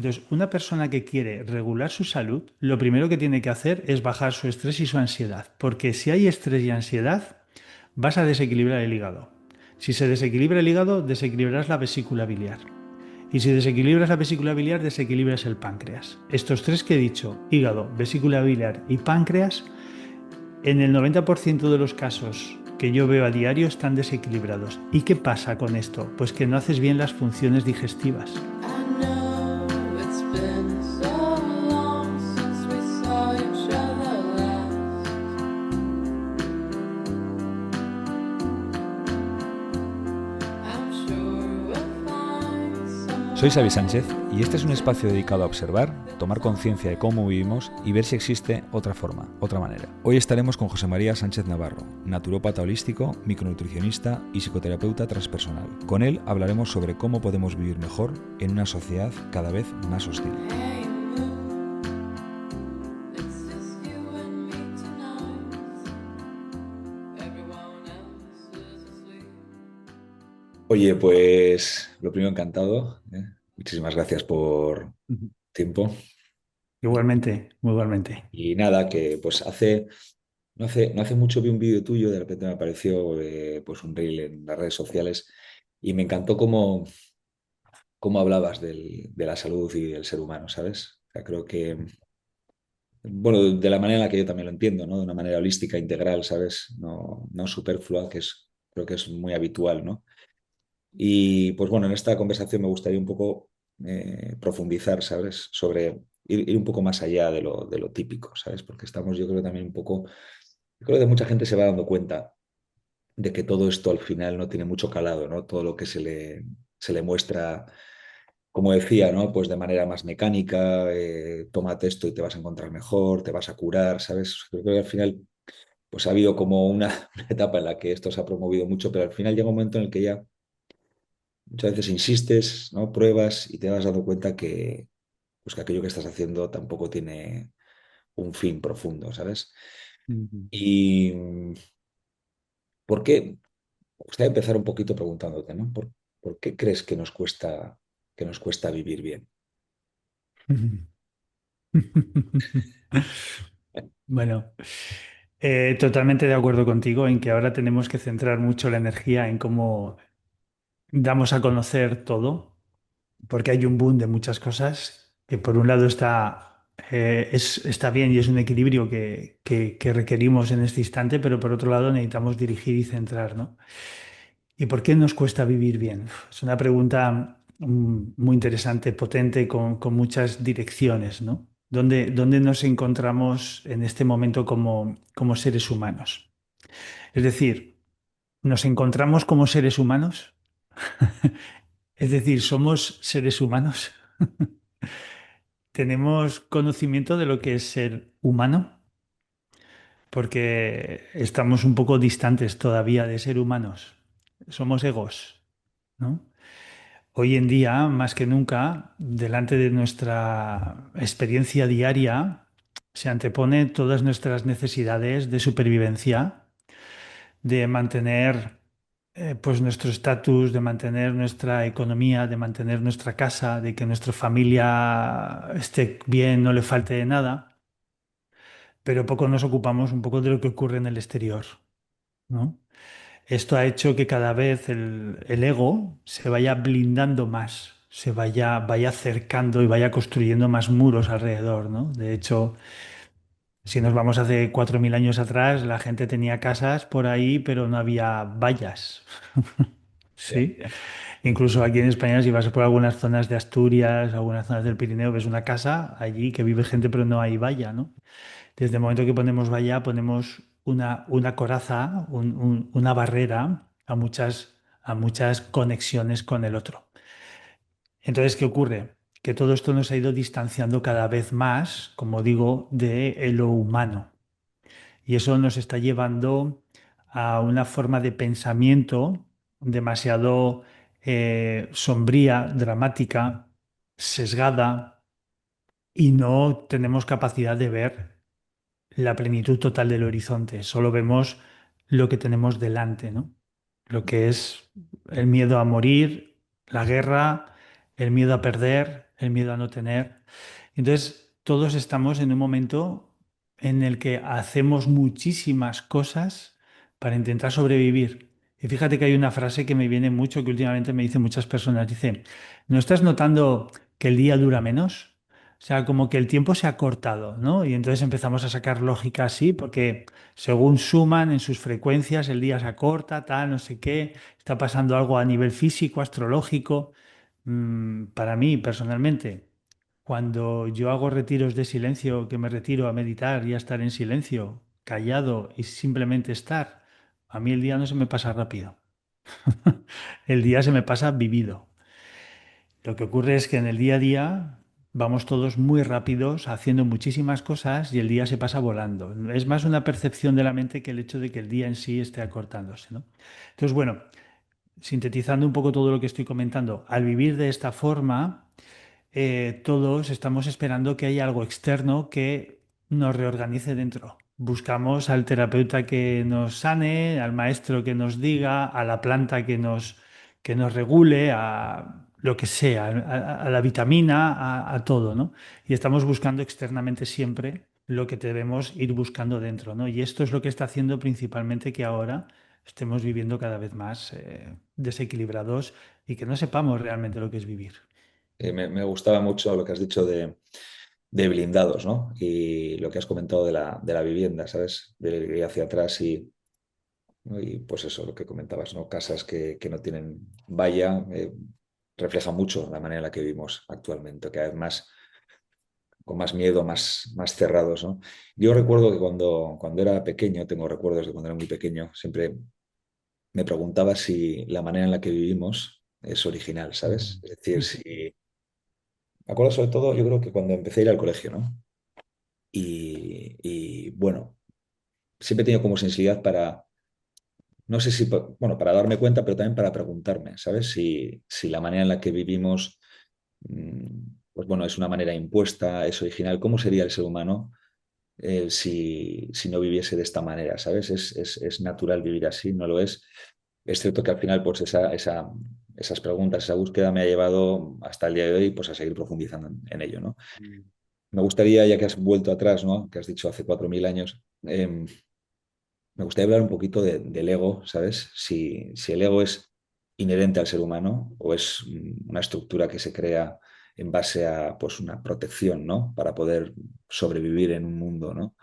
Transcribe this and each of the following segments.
Entonces, una persona que quiere regular su salud, lo primero que tiene que hacer es bajar su estrés y su ansiedad, porque si hay estrés y ansiedad, vas a desequilibrar el hígado. Si se desequilibra el hígado, desequilibrarás la vesícula biliar. Y si desequilibras la vesícula biliar, desequilibras el páncreas. Estos tres que he dicho, hígado, vesícula biliar y páncreas, en el 90% de los casos que yo veo a diario están desequilibrados. ¿Y qué pasa con esto? Pues que no haces bien las funciones digestivas. I know it's been so long since we saw each other last. I'm sure we'll find Soy Xavi someone Sánchez y este es un espacio dedicado a observar, tomar conciencia de cómo vivimos y ver si existe otra forma, otra manera. Hoy estaremos con José María Sánchez Navarro, naturópata holístico, micronutricionista y psicoterapeuta transpersonal. Con él hablaremos sobre cómo podemos vivir mejor en una sociedad cada vez más hostil. Hey moon, it's just you and me tonight. Everyone else is asleep. Oye, pues lo primero encantado, ¿eh? Muchísimas gracias por Ujú. tiempo. Igualmente, muy igualmente. Y nada, que pues no hace mucho vi un vídeo tuyo, de repente me apareció pues un reel en las redes sociales y me encantó cómo hablabas de la salud y del ser humano, ¿sabes? O sea, creo que, bueno, de la manera en la que yo también lo entiendo, ¿no? De una manera holística, integral, ¿sabes? No superflua, creo que es muy habitual, ¿no? Y pues bueno, en esta conversación me gustaría un poco profundizar, ¿sabes? Sobre ir un poco más allá de lo típico, ¿sabes? Porque estamos, yo creo también un poco, yo creo que mucha gente se va dando cuenta de que todo esto al final no tiene mucho calado, ¿no? Todo lo que se le muestra, como decía, ¿no? Pues de manera más mecánica, tómate esto y te vas a encontrar mejor, te vas a curar, ¿sabes? Creo que al final, pues ha habido como una, una etapa en la que esto se ha promovido mucho, pero al final llega un momento en el que ya muchas veces insistes, ¿no? Pruebas y te vas dando cuenta que, pues que aquello que estás haciendo tampoco tiene un fin profundo, ¿sabes? Ujú. Y ¿por qué? Me gustaría empezar un poquito preguntándote, ¿no? ¿Por qué crees que nos cuesta vivir bien? Bueno, totalmente de acuerdo contigo en que ahora tenemos que centrar mucho la energía en cómo damos a conocer todo, porque hay un boom de muchas cosas que por un lado está bien y es un equilibrio que requerimos en este instante, pero por otro lado necesitamos dirigir y centrar, ¿no? ¿Y por qué nos cuesta vivir bien? Es una pregunta muy interesante, potente, con muchas direcciones, ¿no? ¿Dónde nos encontramos en este momento como seres humanos? Es decir, ¿nos encontramos como seres humanos? Es decir, ¿somos seres humanos? ¿Tenemos conocimiento de lo que es ser humano? Porque estamos un poco distantes todavía de ser humanos. Somos egos, ¿no? Hoy en día, más que nunca, delante de nuestra experiencia diaria, se antepone todas nuestras necesidades de supervivencia, de mantener pues nuestro estatus, de mantener nuestra economía, de mantener nuestra casa, de que nuestra familia esté bien, no le falte de nada, pero poco nos ocupamos un poco de lo que ocurre en el exterior, ¿no? Esto ha hecho que cada vez el ego se vaya blindando más, vaya acercando y vaya construyendo más muros alrededor, ¿no? De hecho, si nos vamos hace 4.000 años atrás, la gente tenía casas por ahí, pero no había vallas. Ya. Sí. Incluso aquí en España, si vas por algunas zonas de Asturias, algunas zonas del Pirineo, ves una casa allí que vive gente, pero no hay valla, ¿no? Desde el momento que ponemos valla, ponemos una coraza, una barrera a muchas conexiones con el otro. Entonces, ¿qué ocurre? Que todo esto nos ha ido distanciando cada vez más, como digo, de lo humano. Y eso nos está llevando a una forma de pensamiento demasiado sombría, dramática, sesgada, y no tenemos capacidad de ver la plenitud total del horizonte. Solo vemos lo que tenemos delante, ¿no? Lo que es el miedo a morir, la guerra, el miedo a perder, el miedo a no tener. Entonces, todos estamos en un momento en el que hacemos muchísimas cosas para intentar sobrevivir. Y fíjate que hay una frase que me viene mucho, que últimamente me dicen muchas personas. Dice, ¿no estás notando que el día dura menos? O sea, como que el tiempo se ha cortado, ¿no? Y entonces empezamos a sacar lógica así, porque según suman en sus frecuencias, el día se acorta, tal, no sé qué, está pasando algo a nivel físico, astrológico. Para mí, personalmente, cuando yo hago retiros de silencio, que me retiro a meditar y a estar en silencio, callado y simplemente estar, a mí el día no se me pasa rápido. El día se me pasa vivido. Lo que ocurre es que en el día a día vamos todos muy rápidos, haciendo muchísimas cosas y el día se pasa volando. Es más una percepción de la mente que el hecho de que el día en sí esté acortándose, ¿no? Entonces, bueno, sintetizando un poco todo lo que estoy comentando, al vivir de esta forma, todos estamos esperando que haya algo externo que nos reorganice dentro. Buscamos al terapeuta que nos sane, al maestro que nos diga, a la planta que nos regule, a lo que sea, a la vitamina, a todo, ¿no? Y estamos buscando externamente siempre lo que debemos ir buscando dentro, ¿no? Y esto es lo que está haciendo principalmente que ahora estemos viviendo cada vez más desequilibrados y que no sepamos realmente lo que es vivir. Me gustaba mucho lo que has dicho de blindados, ¿no? Y lo que has comentado de la vivienda, ¿sabes? De ir hacia atrás ¿no? Y pues eso, lo que comentabas, ¿no? Casas que no tienen valla, refleja mucho la manera en la que vivimos actualmente, cada vez más con más miedo, más cerrados, ¿no? Yo recuerdo que cuando era pequeño, tengo recuerdos de cuando era muy pequeño, siempre me preguntaba si la manera en la que vivimos es original, ¿sabes? Es decir, si... Me acuerdo sobre todo, yo creo que cuando empecé a ir al colegio, ¿no? Y bueno, siempre he tenido como sensibilidad para, no sé si, bueno, para darme cuenta, pero también para preguntarme, ¿sabes? Si la manera en la que vivimos, pues bueno, es una manera impuesta, es original, ¿cómo sería el ser humano si no viviese de esta manera, ¿sabes? Es natural vivir así, no lo es. Es cierto que al final, pues esas preguntas, esa búsqueda me ha llevado hasta el día de hoy, pues a seguir profundizando en ello, ¿no? Me gustaría, ya que has vuelto atrás, ¿no? Que has dicho hace 4.000 años, me gustaría hablar un poquito del ego, ¿sabes? Si el ego es inherente al ser humano o es una estructura que se crea en base a pues, una protección, ¿no? Para poder sobrevivir en un mundo, ¿no?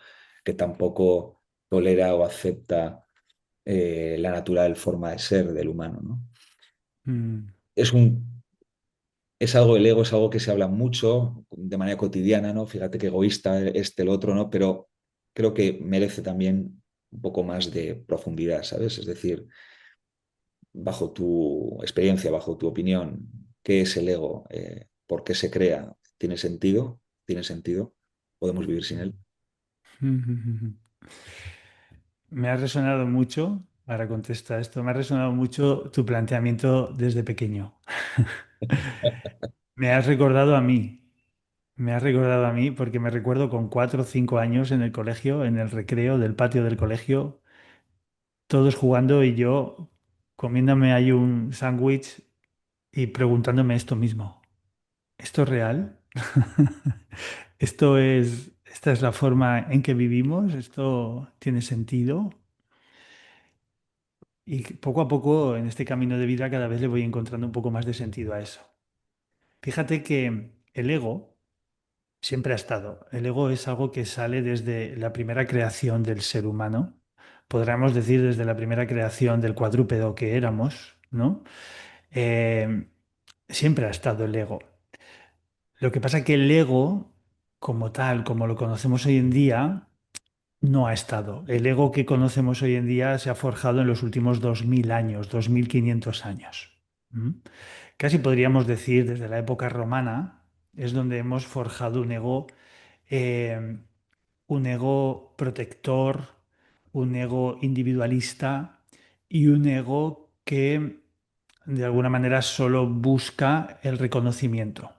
Que tampoco tolera o acepta la natural forma de ser del humano, ¿no? Mm, Es un, es algo, el ego es algo que se habla mucho de manera cotidiana, ¿no? Fíjate qué egoísta el otro, ¿no? Pero creo que merece también un poco más de profundidad, ¿sabes? Es decir, bajo tu experiencia, bajo tu opinión, ¿qué es el ego? ¿Por qué se crea? ¿Tiene sentido? ¿Tiene sentido? ¿Podemos vivir sin él? Me ha resonado mucho, para contestar esto, me ha resonado mucho tu planteamiento desde pequeño. Me has recordado a mí, me has recordado a mí porque me recuerdo con 4 o 5 años en el colegio, en el recreo del patio del colegio, todos jugando y yo comiéndome ahí un sándwich y preguntándome esto mismo. ¿Esto es real? ¿Esta es la forma en que vivimos? ¿Esto tiene sentido? Y poco a poco en este camino de vida cada vez le voy encontrando un poco más de sentido a eso. Fíjate que el ego siempre ha estado. El ego es algo que sale desde la primera creación del ser humano. Podríamos decir desde la primera creación del cuadrúpedo que éramos, ¿no? Eh, Siempre ha estado el ego. Lo que pasa es que el ego, como tal, como lo conocemos hoy en día, no ha estado. El ego que conocemos hoy en día se ha forjado en los últimos 2000 años, 2500 años. ¿Mm? Casi podríamos decir desde la época romana es donde hemos forjado eh, un ego protector, un ego individualista y un ego que de alguna manera solo busca el reconocimiento.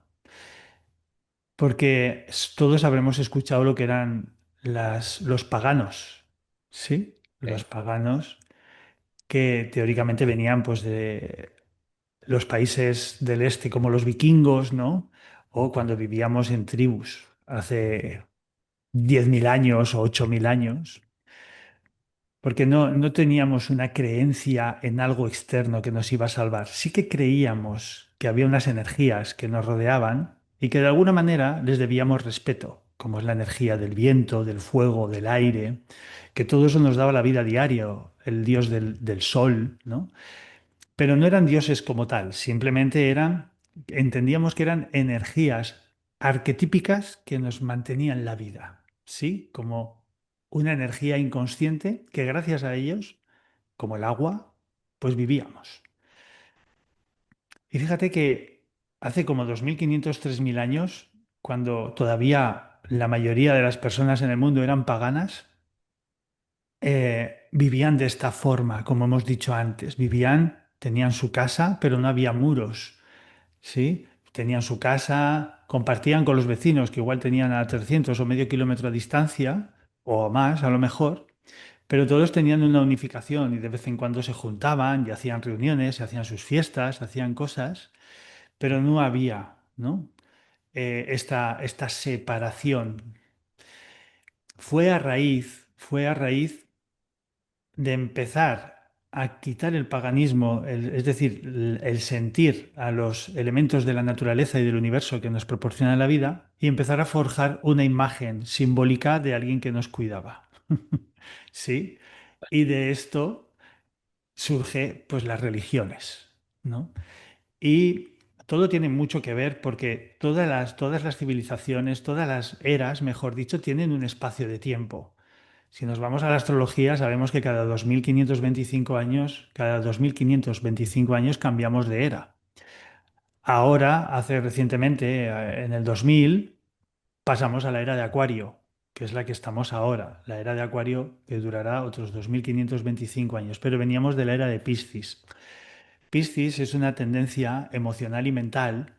Porque todos habremos escuchado lo que eran los paganos, ¿sí? Los paganos que teóricamente venían pues de los países del este como los vikingos, ¿no? o cuando vivíamos en tribus hace 10.000 años o 8.000 años, porque no teníamos una creencia en algo externo que nos iba a salvar. Sí que creíamos que había unas energías que nos rodeaban y que de alguna manera les debíamos respeto, como es la energía del viento, del fuego, del aire, que todo eso nos daba la vida diaria, el dios del sol, ¿no? Pero no eran dioses como tal, simplemente entendíamos que eran energías arquetípicas que nos mantenían la vida, ¿sí? Como una energía inconsciente que gracias a ellos, como el agua, pues vivíamos. Y fíjate que hace como 2.500, 3.000 años, cuando todavía la mayoría de las personas en el mundo eran paganas, vivían de esta forma, como hemos dicho antes. Tenían su casa, pero no había muros. ¿Sí? Tenían su casa, compartían con los vecinos, que igual tenían a 300 o medio kilómetro de distancia, o más a lo mejor, pero todos tenían una unificación y de vez en cuando se juntaban y hacían reuniones, hacían sus fiestas, hacían cosas, pero no había, ¿no? Esta separación. Fue a raíz de empezar a quitar el paganismo, es decir, el sentir a los elementos de la naturaleza y del universo que nos proporciona la vida, y empezar a forjar una imagen simbólica de alguien que nos cuidaba. ¿Sí? Y de esto surge pues las religiones, ¿no? Y todo tiene mucho que ver porque todas las civilizaciones, todas las eras, mejor dicho, tienen un espacio de tiempo. Si nos vamos a la astrología, sabemos que cada 2.525 años cambiamos de era. Ahora, hace recientemente, en el 2000, pasamos a la era de Acuario, que es la que estamos ahora. La era de Acuario que durará otros 2.525 años, pero veníamos de la era de Piscis. Piscis es una tendencia emocional y mental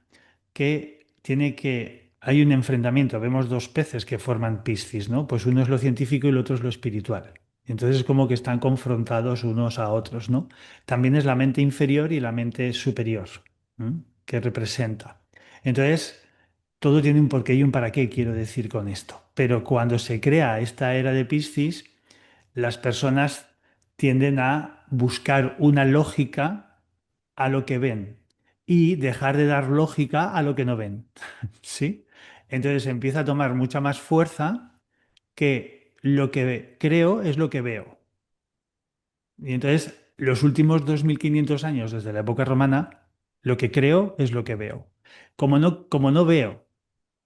hay un enfrentamiento, vemos dos peces que forman Piscis, ¿no? Pues uno es lo científico y el otro es lo espiritual. Y entonces es como que están confrontados unos a otros, ¿no? También es la mente inferior y la mente superior, ¿m? Que representa. Entonces, todo tiene un porqué y un para qué, quiero decir con esto. Pero cuando se crea esta era de Piscis, las personas tienden a buscar una lógica a lo que ven y dejar de dar lógica a lo que no ven. ¿Sí? Entonces empieza a tomar mucha más fuerza que lo que creo es lo que veo. Y entonces los últimos 2.500 años desde la época romana, lo que creo es lo que veo. Como no veo,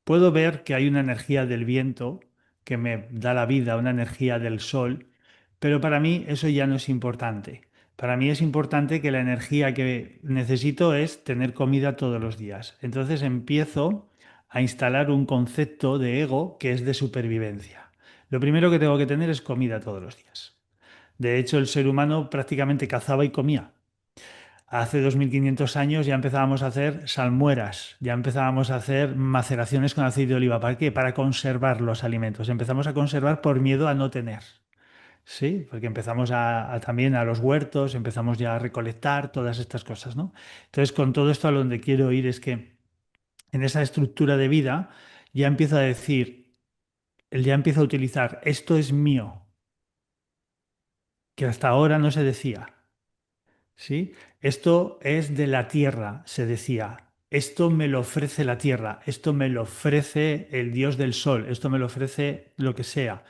puedo ver que hay una energía del viento que me da la vida, una energía del sol, pero para mí eso ya no es importante. Para mí es importante que la energía que necesito es tener comida todos los días. Entonces empiezo a instalar un concepto de ego que es de supervivencia. Lo primero que tengo que tener es comida todos los días. De hecho, el ser humano prácticamente cazaba y comía. Hace 2.500 años ya empezábamos a hacer salmueras, ya empezábamos a hacer maceraciones con aceite de oliva. ¿Para qué? Para conservar los alimentos. Empezamos a conservar por miedo a no tener. Sí, porque empezamos también a los huertos, empezamos ya a recolectar todas estas cosas, ¿no? Entonces, con todo esto a donde quiero ir es que en esa estructura de vida ya empiezo a decir, ya empiezo a utilizar, esto es mío, que hasta ahora no se decía. ¿Sí? Esto es de la tierra, se decía. Esto me lo ofrece la tierra, esto me lo ofrece el dios del sol, esto me lo ofrece lo que sea.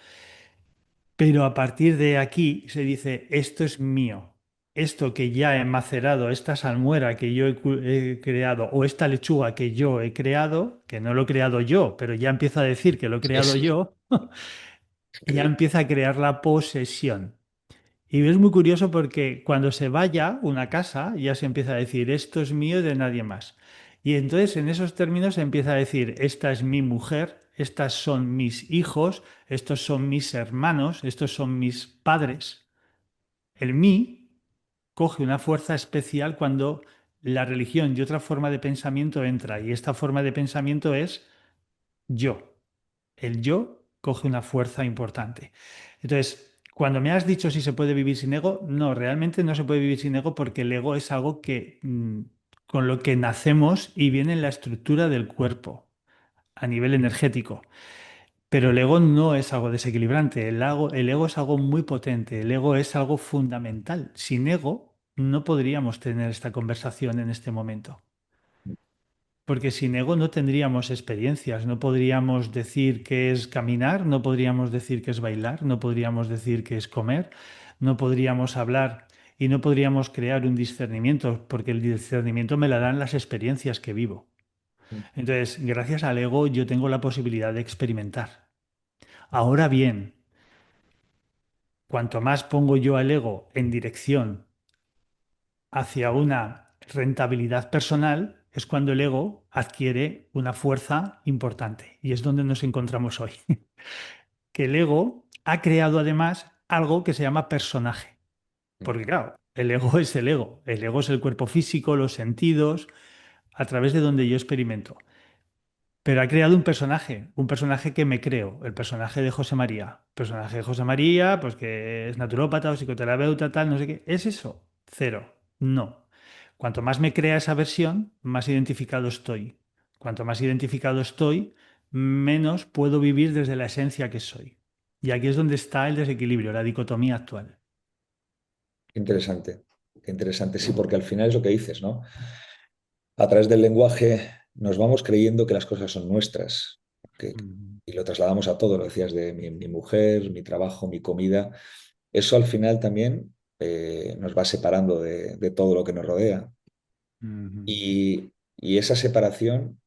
Pero a partir de aquí se dice, esto es mío. Esto que ya he macerado, esta salmuera que yo he creado, o esta lechuga que yo he creado, que no lo he creado yo, pero ya empiezo a decir que lo he Sí, creado sí, yo, es ya increíble. empieza a crear la posesión. Y es muy curioso porque cuando se vaya una casa, ya se empieza a decir, esto es mío y de nadie más. Y entonces en esos términos se empieza a decir, esta es mi mujer, estas son mis hijos, estos son mis hermanos, estos son mis padres. El mí coge una fuerza especial cuando la religión y otra forma de pensamiento entra. Y esta forma de pensamiento es yo. El yo coge una fuerza importante. Entonces, cuando me has dicho si se puede vivir sin ego, no, realmente no se puede vivir sin ego porque el ego es algo con lo que nacemos y viene en la estructura del cuerpo. a nivel energético. Pero el ego no es algo desequilibrante, el ego es algo muy potente, el ego es algo fundamental. Sin ego no podríamos tener esta conversación en este momento. Porque sin ego no tendríamos experiencias, no podríamos decir qué es caminar, no podríamos decir qué es bailar, no podríamos decir qué es comer, no podríamos hablar y no podríamos crear un discernimiento, porque el discernimiento me la dan las experiencias que vivo. Entonces, gracias al ego yo tengo la posibilidad de experimentar. Ahora bien, cuanto más pongo yo al ego en dirección hacia una rentabilidad personal, es cuando el ego adquiere una fuerza importante. Y es donde nos encontramos hoy. Que el ego ha creado además algo que se llama personaje. Porque claro, el ego es el ego. El ego es el cuerpo físico, los sentidos, a través de donde yo experimento. Pero ha creado un personaje que me creo, el personaje de José María. Personaje de José María, pues que es naturópata o psicoterapeuta, tal, no sé qué. ¿Es eso? Cero. No. Cuanto más me crea esa versión, más identificado estoy. Cuanto más identificado estoy, menos puedo vivir desde la esencia que soy. Y aquí es donde está el desequilibrio, la dicotomía actual. Qué interesante, qué interesante. Sí, porque al final es lo que dices, ¿no? A través del lenguaje nos vamos creyendo que las cosas son nuestras Mm, y lo trasladamos a todo, lo decías de mi mujer, mi trabajo, mi comida. Eso al final también nos va separando de todo lo que nos rodea. ujú, Y esa separación,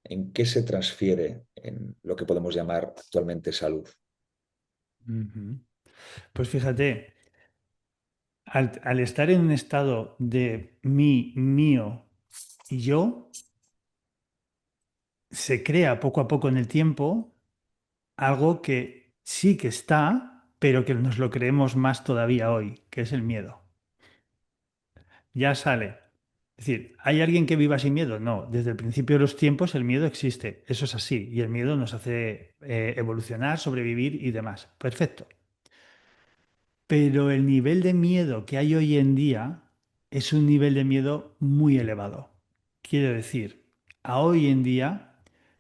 ¿en qué se transfiere en lo que podemos llamar actualmente salud? ujú. Pues fíjate, al estar en un estado de mí, mío y yo, se crea poco a poco en el tiempo algo que sí que está, pero que nos lo creemos más todavía hoy, que es el miedo. Ya sale. Es decir, ¿hay alguien que viva sin miedo? No, desde el principio de los tiempos el miedo existe, eso es así, y el miedo nos hace evolucionar, sobrevivir y demás. Perfecto. Pero el nivel de miedo que hay hoy en día es un nivel de miedo muy elevado. Quiero decir, a hoy en día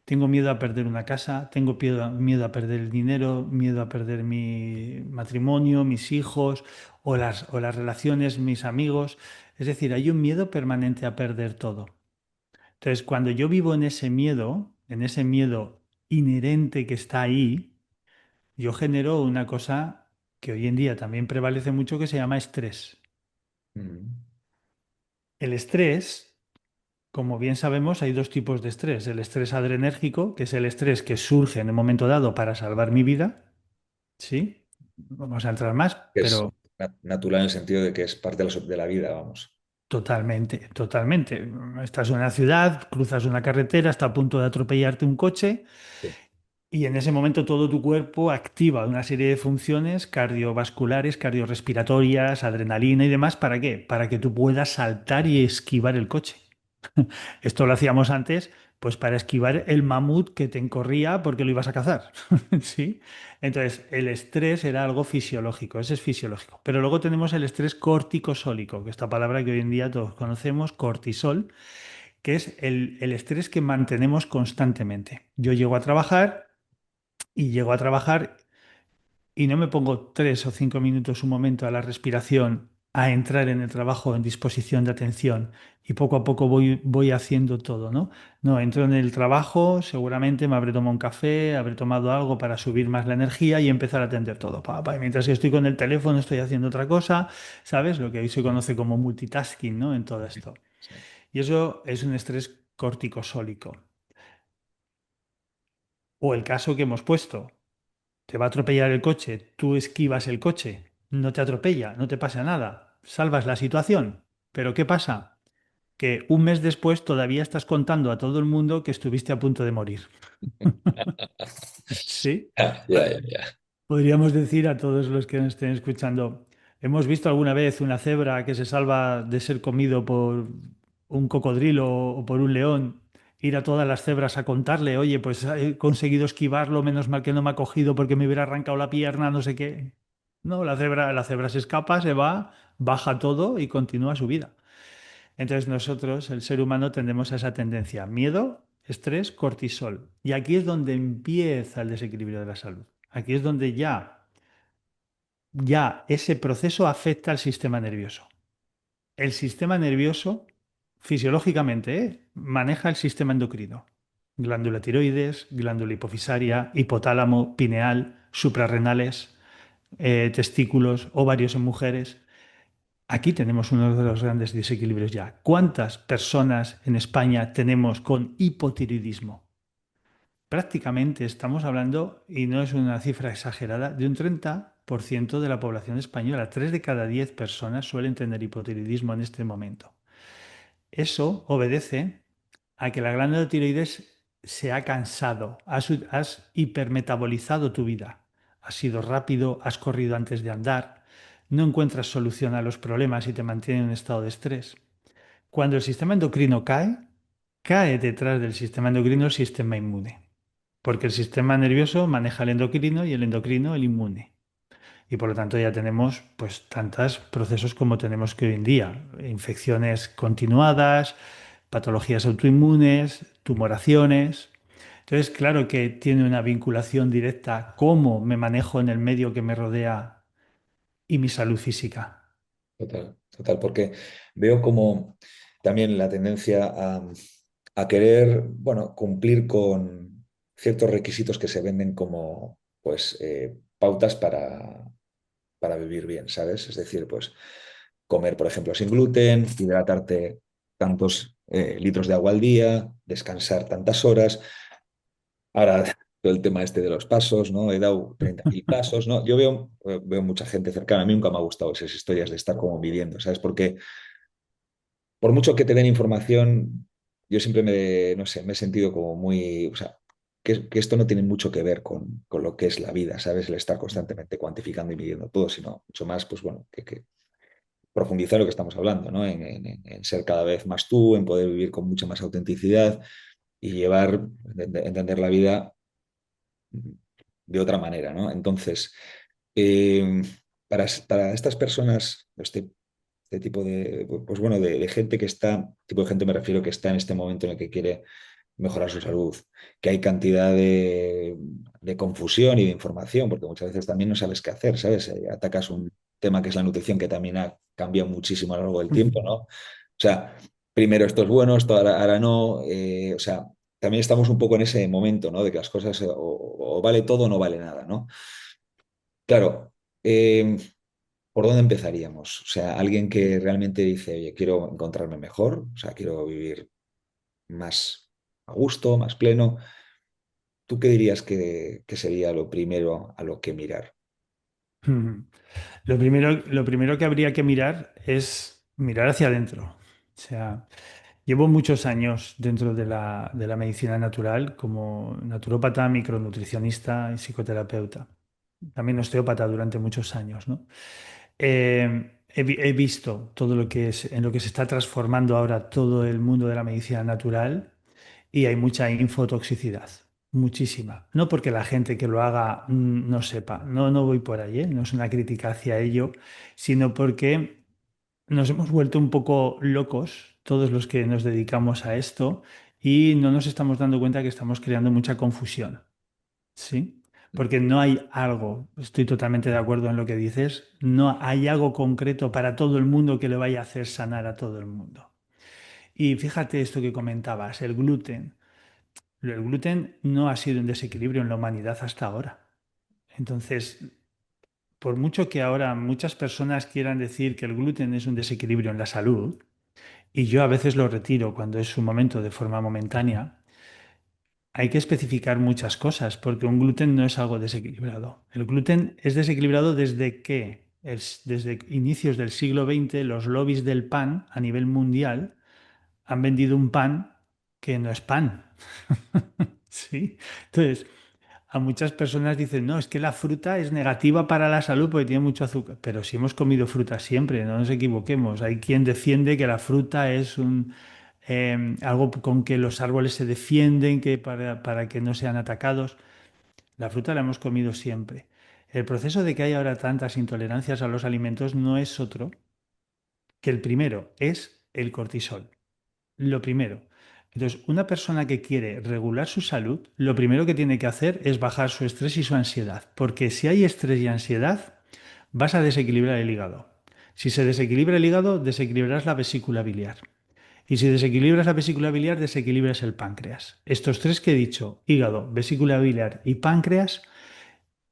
tengo miedo a perder una casa, tengo miedo a perder el dinero, miedo a perder mi matrimonio, mis hijos o las relaciones, mis amigos. Es decir, hay un miedo permanente a perder todo. Entonces, cuando yo vivo en ese miedo inherente que está ahí, yo genero una cosa que hoy en día también prevalece mucho que se llama estrés. Mm, El estrés, como bien sabemos, hay dos tipos de estrés. El estrés adrenérgico, que es el estrés que surge en un momento dado para salvar mi vida, ¿sí? Vamos a entrar más, que es pero natural en el sentido de que es parte de la vida, vamos. totalmente, totalmente. Estás en una ciudad, cruzas una carretera, está a punto de atropellarte un coche. Sí. Y en ese momento todo tu cuerpo activa una serie de funciones cardiovasculares, cardiorrespiratorias, adrenalina y demás. ¿Para qué? Para que tú puedas saltar y esquivar el coche. Esto lo hacíamos antes, pues para esquivar el mamut que te encorría porque lo ibas a cazar. ¿Sí? Entonces, el estrés era algo fisiológico, ese es fisiológico. Pero luego tenemos el estrés corticosólico, que esta palabra que hoy en día todos conocemos, cortisol, que es el estrés que mantenemos constantemente. Yo llego a trabajar y llego a trabajar y no me pongo 3 o 5 minutos, un momento a la respiración, a entrar en el trabajo en disposición de atención y poco a poco voy haciendo todo, ¿no? No, entro en el trabajo, seguramente me habré tomado un café, habré tomado algo para subir más la energía y empezar a atender todo. Y mientras yo estoy con el teléfono estoy haciendo otra cosa, ¿sabes? Lo que hoy se conoce como multitasking, ¿no? En todo esto. Sí. Y eso es un estrés corticosólico. O el caso que hemos puesto. Te va a atropellar el coche, tú esquivas el coche, no te atropella, no te pasa nada, salvas la situación. Pero ¿qué pasa? Que un mes después todavía estás contando a todo el mundo que estuviste a punto de morir. ¿Sí? Ah, ya, ya, ya. Podríamos decir a todos los que nos estén escuchando, ¿hemos visto alguna vez una cebra que se salva de ser comido por un cocodrilo o por un león? Ir a todas las cebras a contarle, oye, pues he conseguido esquivarlo, menos mal que no me ha cogido porque me hubiera arrancado la pierna, no sé qué. No, la cebra se escapa, se va, baja todo y continúa su vida. Entonces nosotros, el ser humano, tendemos a esa tendencia. Miedo, estrés, cortisol. Y aquí es donde empieza el desequilibrio de la salud. Aquí es donde ya ese proceso afecta al sistema nervioso. El sistema nervioso, fisiológicamente, maneja el sistema endocrino. Glándula tiroides, glándula hipofisaria, hipotálamo, pineal, suprarrenales, testículos, ovarios en mujeres. Aquí tenemos uno de los grandes desequilibrios ya. ¿Cuántas personas en España tenemos con hipotiroidismo? Prácticamente estamos hablando, y no es una cifra exagerada, de un 30% de la población española. 3 de cada 10 personas suelen tener hipotiroidismo en este momento. Eso obedece a que la glándula tiroides se ha cansado, has hipermetabolizado tu vida, has sido rápido, has corrido antes de andar, no encuentras solución a los problemas y te mantiene en un estado de estrés. Cuando el sistema endocrino cae, cae detrás del sistema endocrino el sistema inmune, porque el sistema nervioso maneja el endocrino y el endocrino el inmune. Y por lo tanto ya tenemos pues tantos procesos como tenemos que hoy en día, infecciones continuadas, patologías autoinmunes, tumoraciones. Entonces, claro que tiene una vinculación directa cómo me manejo en el medio que me rodea y mi salud física. Total, total, porque veo como también la tendencia a querer, bueno, cumplir con ciertos requisitos que se venden como, pues, pautas para vivir bien, ¿sabes? Es decir, pues, comer, por ejemplo, sin gluten, hidratarte tantos litros de agua al día, descansar tantas horas. Ahora, todo el tema este de los pasos, ¿no? He dado 30.000 pasos, ¿no? Yo veo mucha gente cercana. A mí nunca me ha gustado esas historias de estar como midiendo, ¿sabes? Porque por mucho que te den información, yo siempre no sé, me he sentido como muy, o sea, que esto no tiene mucho que ver con lo que es la vida, ¿sabes? El estar constantemente cuantificando y midiendo todo, sino mucho más, pues bueno, que profundizar lo que estamos hablando, ¿no? En ser cada vez más tú, en poder vivir con mucha más autenticidad y entender la vida de otra manera, ¿no? Entonces, eh, para estas personas, este tipo de, pues bueno, de gente que está, tipo de gente me refiero que está en este momento en el que quiere mejorar su salud, que hay cantidad de confusión y de información, porque muchas veces también no sabes qué hacer, ¿sabes? Atacas un tema que es la nutrición, que también ha cambiado muchísimo a lo largo del tiempo, ¿no? O sea, primero esto es bueno, esto ahora no, o sea, también estamos un poco en ese momento, ¿no? De que las cosas o vale todo o no vale nada, ¿no? Claro, ¿por dónde empezaríamos? O sea, alguien que realmente dice, oye, quiero encontrarme mejor, o sea, quiero vivir más a gusto, más pleno. ¿Tú qué dirías que sería lo primero a lo que mirar? Lo primero que habría que mirar es mirar hacia adentro. O sea, llevo muchos años dentro de la medicina natural como naturópata, micronutricionista y psicoterapeuta. También osteópata durante muchos años, ¿no? He visto todo lo que es, en lo que se está transformando ahora todo el mundo de la medicina natural y hay mucha infotoxicidad, muchísima. No porque la gente que lo haga no sepa, no voy por ahí, ¿eh? No es una crítica hacia ello, sino porque nos hemos vuelto un poco locos, todos los que nos dedicamos a esto, y no nos estamos dando cuenta que estamos creando mucha confusión, ¿sí? Porque no hay algo, estoy totalmente de acuerdo en lo que dices, no hay algo concreto para todo el mundo que le vaya a hacer sanar a todo el mundo. Y fíjate esto que comentabas, el gluten. El gluten no ha sido un desequilibrio en la humanidad hasta ahora. Entonces, por mucho que ahora muchas personas quieran decir que el gluten es un desequilibrio en la salud, y yo a veces lo retiro cuando es un momento de forma momentánea, hay que especificar muchas cosas, porque un gluten no es algo desequilibrado. El gluten es desequilibrado desde que, desde inicios del siglo XX, los lobbies del pan a nivel mundial han vendido un pan que no es pan. ¿Sí? Entonces, a muchas personas dicen, no, es que la fruta es negativa para la salud porque tiene mucho azúcar. Pero si hemos comido fruta siempre, no nos equivoquemos. Hay quien defiende que la fruta es algo con que los árboles se defienden que para que no sean atacados. La fruta la hemos comido siempre. El proceso de que hay ahora tantas intolerancias a los alimentos no es otro que el primero, es el cortisol. Lo primero. Entonces, una persona que quiere regular su salud, lo primero que tiene que hacer es bajar su estrés y su ansiedad, porque si hay estrés y ansiedad, vas a desequilibrar el hígado. Si se desequilibra el hígado, desequilibrarás la vesícula biliar. Y si desequilibras la vesícula biliar, desequilibras el páncreas. Estos tres que he dicho, hígado, vesícula biliar y páncreas,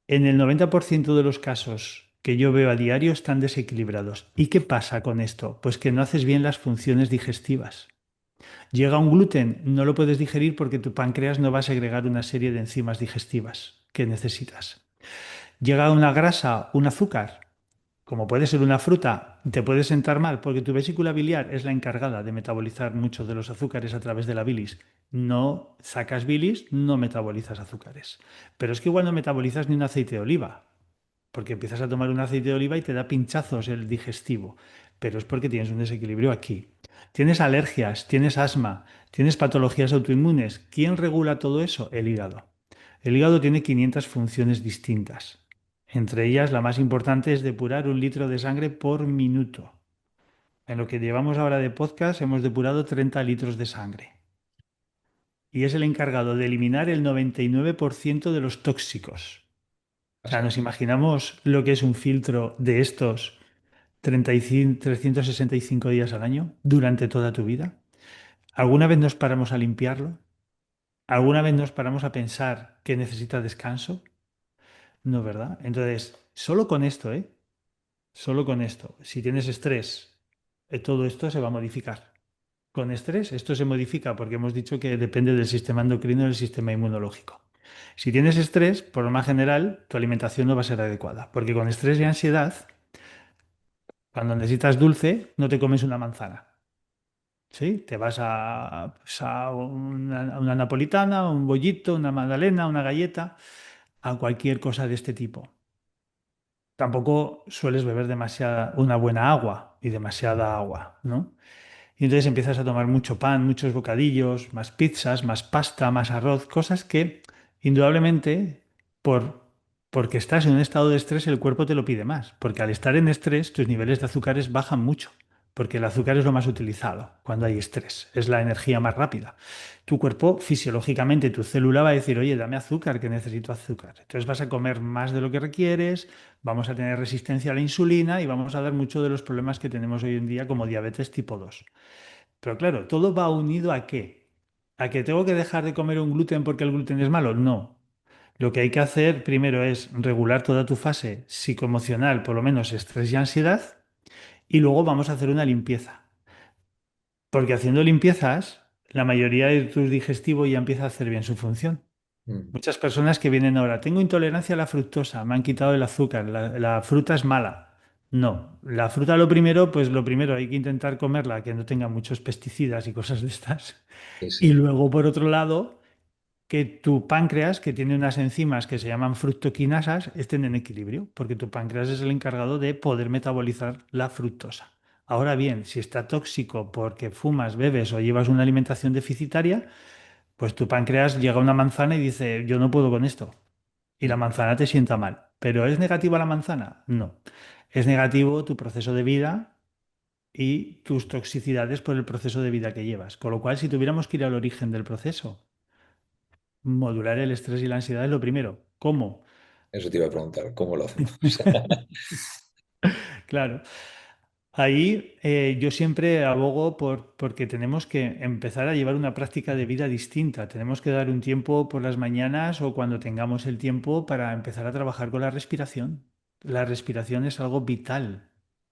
en el 90% de los casos que yo veo a diario están desequilibrados. ¿Y qué pasa con esto? Pues que no haces bien las funciones digestivas. Llega un gluten, no lo puedes digerir porque tu páncreas no va a segregar una serie de enzimas digestivas que necesitas. Llega una grasa, un azúcar, como puede ser una fruta, te puede sentar mal porque tu vesícula biliar es la encargada de metabolizar muchos de los azúcares a través de la bilis. No sacas bilis, no metabolizas azúcares. Pero es que igual no metabolizas ni un aceite de oliva, porque empiezas a tomar un aceite de oliva y te da pinchazos el digestivo, pero es porque tienes un desequilibrio aquí. Tienes alergias, tienes asma, tienes patologías autoinmunes. ¿Quién regula todo eso? El hígado. El hígado tiene 500 funciones distintas. Entre ellas, la más importante es depurar 1 litro de sangre por minuto. En lo que llevamos ahora de podcast, hemos depurado 30 litros de sangre. Y es el encargado de eliminar el 99% de los tóxicos. O sea, nos imaginamos lo que es un filtro de estos 35, 365 días al año durante toda tu vida. ¿Alguna vez nos paramos a limpiarlo? ¿Alguna vez nos paramos a pensar que necesita descanso? No, ¿verdad? Entonces, solo con esto, ¿eh? Solo con esto. Si tienes estrés, todo esto se va a modificar. Con estrés, esto se modifica porque hemos dicho que depende del sistema endocrino y del sistema inmunológico. Si tienes estrés, por lo más general, tu alimentación no va a ser adecuada, porque con estrés y ansiedad, cuando necesitas dulce, no te comes una manzana. ¿Sí? Te vas pues, a una napolitana, un bollito, una magdalena, una galleta, a cualquier cosa de este tipo. Tampoco sueles beber demasiada, una buena agua y demasiada agua, ¿no? Y entonces empiezas a tomar mucho pan, muchos bocadillos, más pizzas, más pasta, más arroz, cosas que indudablemente por, porque estás en un estado de estrés el cuerpo te lo pide más, porque al estar en estrés tus niveles de azúcares bajan mucho, porque el azúcar es lo más utilizado cuando hay estrés, es la energía más rápida. Tu cuerpo fisiológicamente, tu célula va a decir, oye, dame azúcar, que necesito azúcar. Entonces vas a comer más de lo que requieres, vamos a tener resistencia a la insulina y vamos a dar mucho de los problemas que tenemos hoy en día como diabetes tipo 2. Pero claro, todo va unido a qué. ¿A que tengo que dejar de comer un gluten porque el gluten es malo? No. Lo que hay que hacer primero es regular toda tu fase psicoemocional, por lo menos estrés y ansiedad, y luego vamos a hacer una limpieza. Porque haciendo limpiezas, la mayoría de tu digestivo ya empieza a hacer bien su función. Mm. Muchas personas que vienen ahora, tengo intolerancia a la fructosa, me han quitado el azúcar, la fruta es mala. No, la fruta lo primero, pues lo primero hay que intentar comerla que no tenga muchos pesticidas y cosas de estas. Sí, Y sí. luego, por otro lado, que tu páncreas, que tiene unas enzimas que se llaman fructoquinasas, estén en equilibrio, porque tu páncreas es el encargado de poder metabolizar la fructosa. Ahora bien, si está tóxico porque fumas, bebes o llevas una alimentación deficitaria, pues tu páncreas llega a una manzana y dice, yo no puedo con esto. Y la Mm. manzana te sienta mal. ¿Pero es negativa la manzana? No. Es negativo tu proceso de vida y tus toxicidades por el proceso de vida que llevas. Con lo cual, si tuviéramos que ir al origen del proceso, modular el estrés y la ansiedad es lo primero. ¿Cómo? Eso te iba a preguntar, ¿cómo lo hacemos? Claro. Ahí yo siempre abogo porque tenemos que empezar a llevar una práctica de vida distinta. Tenemos que dar un tiempo por las mañanas o cuando tengamos el tiempo para empezar a trabajar con la respiración. La respiración es algo vital,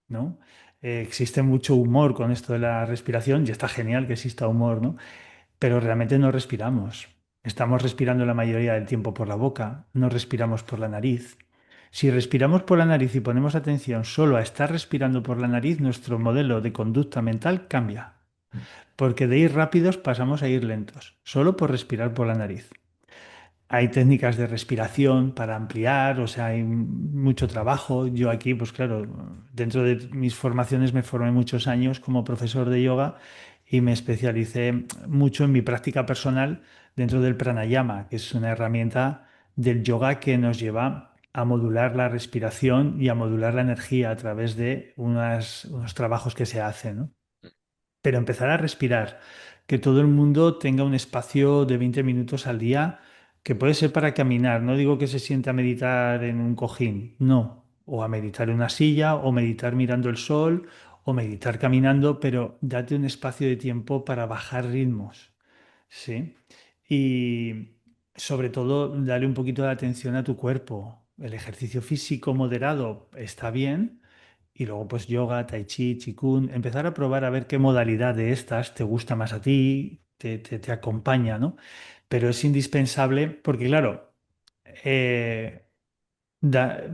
¿no? Existe mucho humor con esto de la respiración y está genial que exista humor, ¿no? Pero realmente no respiramos. Estamos respirando la mayoría del tiempo por la boca, no respiramos por la nariz. Si respiramos por la nariz y ponemos atención solo a estar respirando por la nariz, nuestro modelo de conducta mental cambia, porque de ir rápidos pasamos a ir lentos, solo por respirar por la nariz. Hay técnicas de respiración para ampliar, o sea, hay mucho trabajo. Yo aquí, pues claro, dentro de mis formaciones me formé muchos años como profesor de yoga y me especialicé mucho en mi práctica personal dentro del pranayama, que es una herramienta del yoga que nos lleva a modular la respiración y a modular la energía a través de unos trabajos que se hacen, ¿no? pero empezar a respirar, que todo el mundo tenga un espacio de 20 minutos al día, que puede ser para caminar, no digo que se sienta a meditar en un cojín, no, o a meditar en una silla, o meditar mirando el sol, o meditar caminando, pero date un espacio de tiempo para bajar ritmos, ¿sí? Y sobre todo, darle un poquito de atención a tu cuerpo. El ejercicio físico moderado está bien, y luego pues yoga, tai chi, qigong, empezar a probar a ver qué modalidad de estas te gusta más a ti, te acompaña, ¿no? Pero es indispensable porque, claro, eh,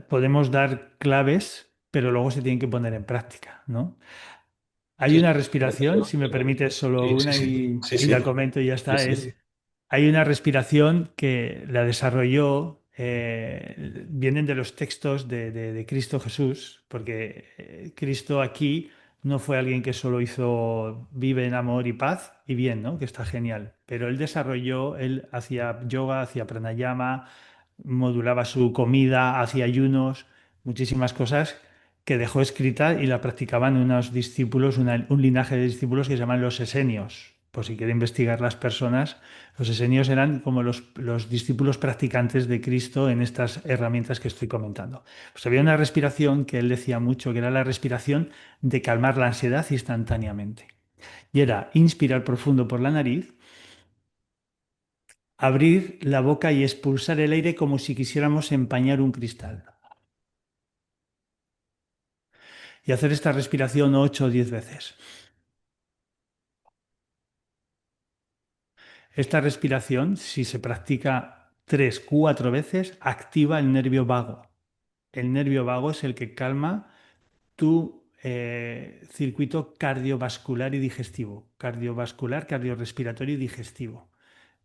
podemos dar claves, pero luego se tienen que poner en práctica, ¿no? Hay Sí, una sobre respiración, todo. si me permites solo Sí, sí, una sí. Sí, y la sí. comento y ya Sí, está, sí. hay una respiración que la desarrolló, vienen de los textos de Cristo Jesús, porque Cristo aquí no fue alguien que solo hizo vive en amor y paz y bien, ¿no? Que está genial, pero él desarrolló, él hacía yoga, hacía pranayama, modulaba su comida, hacía ayunos, muchísimas cosas que dejó escrita y la practicaban unos discípulos, un linaje de discípulos que se llaman los esenios. Por si quiere investigar las personas, los esenios eran como los discípulos practicantes de Cristo en estas herramientas que estoy comentando. Pues había una respiración que él decía mucho, que era la respiración de calmar la ansiedad instantáneamente. Y era inspirar profundo por la nariz, abrir la boca y expulsar el aire como si quisiéramos empañar un cristal. Y hacer esta respiración 8 o 10 veces. Esta respiración, si se practica 3, 4 veces, activa el nervio vago. El nervio vago es el que calma tu circuito cardiovascular y digestivo. Cardiovascular, cardiorrespiratorio y digestivo.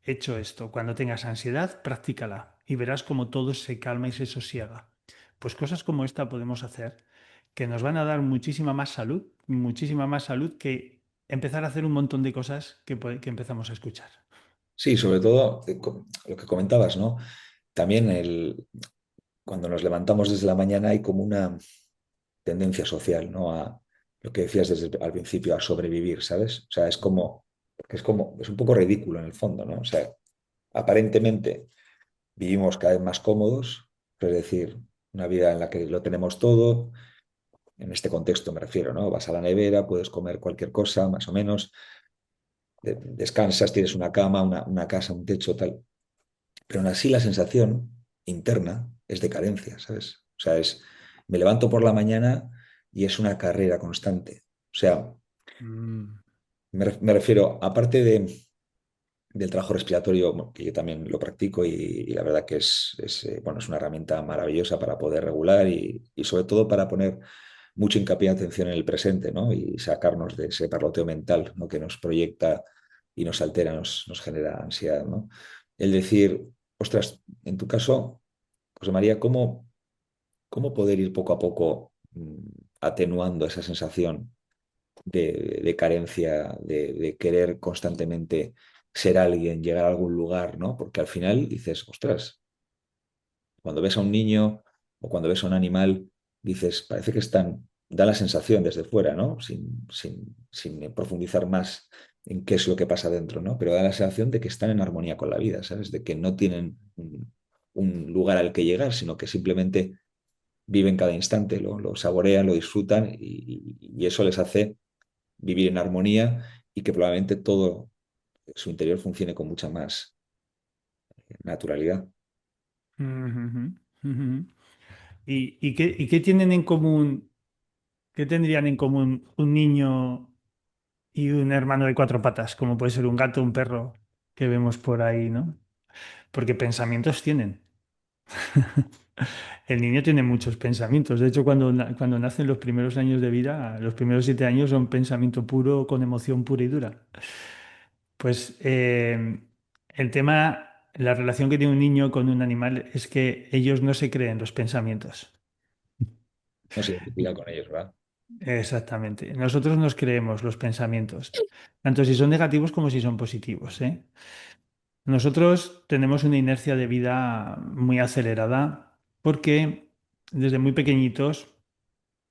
Hecho esto, cuando tengas ansiedad, practícala y verás cómo todo se calma y se sosiega. Pues cosas como esta podemos hacer que nos van a dar muchísima más salud que empezar a hacer un montón de cosas que empezamos a escuchar. Sí, sobre todo lo que comentabas, ¿no? También cuando nos levantamos desde la mañana hay como una tendencia social, ¿no? A lo que decías desde al principio, a sobrevivir, ¿sabes? O sea, es un poco ridículo en el fondo, ¿no? O sea, aparentemente vivimos cada vez más cómodos, es decir, una vida en la que lo tenemos todo, en este contexto me refiero, ¿no? Vas a la nevera, puedes comer cualquier cosa, más o menos, descansas, tienes una cama, una casa, un techo, tal. Pero aún así la sensación interna es de carencia, ¿sabes? O sea, me levanto por la mañana y es una carrera constante. O sea, Mm, me refiero, aparte del trabajo respiratorio, bueno, que yo también lo practico y la verdad que bueno, es una herramienta maravillosa para poder regular y sobre todo para poner mucho hincapié y atención en el presente, ¿no? Y sacarnos de ese parloteo mental, ¿no? Que nos proyecta y nos altera, nos genera ansiedad, ¿no? El decir, ostras, en tu caso, José María, ¿cómo poder ir poco a poco atenuando esa sensación de carencia, de querer constantemente ser alguien, llegar a algún lugar, ¿no? Porque al final dices, ostras, cuando ves a un niño o cuando ves a un animal, dices, parece que da la sensación desde fuera, ¿no? Sin profundizar más en qué es lo que pasa dentro, ¿no? Pero da la sensación de que están en armonía con la vida, ¿sabes? De que no tienen un lugar al que llegar, sino que simplemente viven cada instante, lo saborean, lo disfrutan y eso les hace vivir en armonía y que probablemente todo su interior funcione con mucha más naturalidad. ujujú, ujujú. ¿Y qué tienen en común, qué tendrían en común un niño y un hermano de cuatro patas, como puede ser un gato o un perro que vemos por ahí, ¿no? Porque pensamientos tienen. El niño tiene muchos pensamientos. De hecho, cuando nacen los primeros años de vida, los primeros 7 años son pensamiento puro con emoción pura y dura. Pues el tema, la relación que tiene un niño con un animal es que ellos no se creen los pensamientos. No se identifica con ellos, ¿verdad? Exactamente. Nosotros nos creemos los pensamientos, tanto si son negativos como si son positivos, ¿eh? Nosotros tenemos una inercia de vida muy acelerada porque desde muy pequeñitos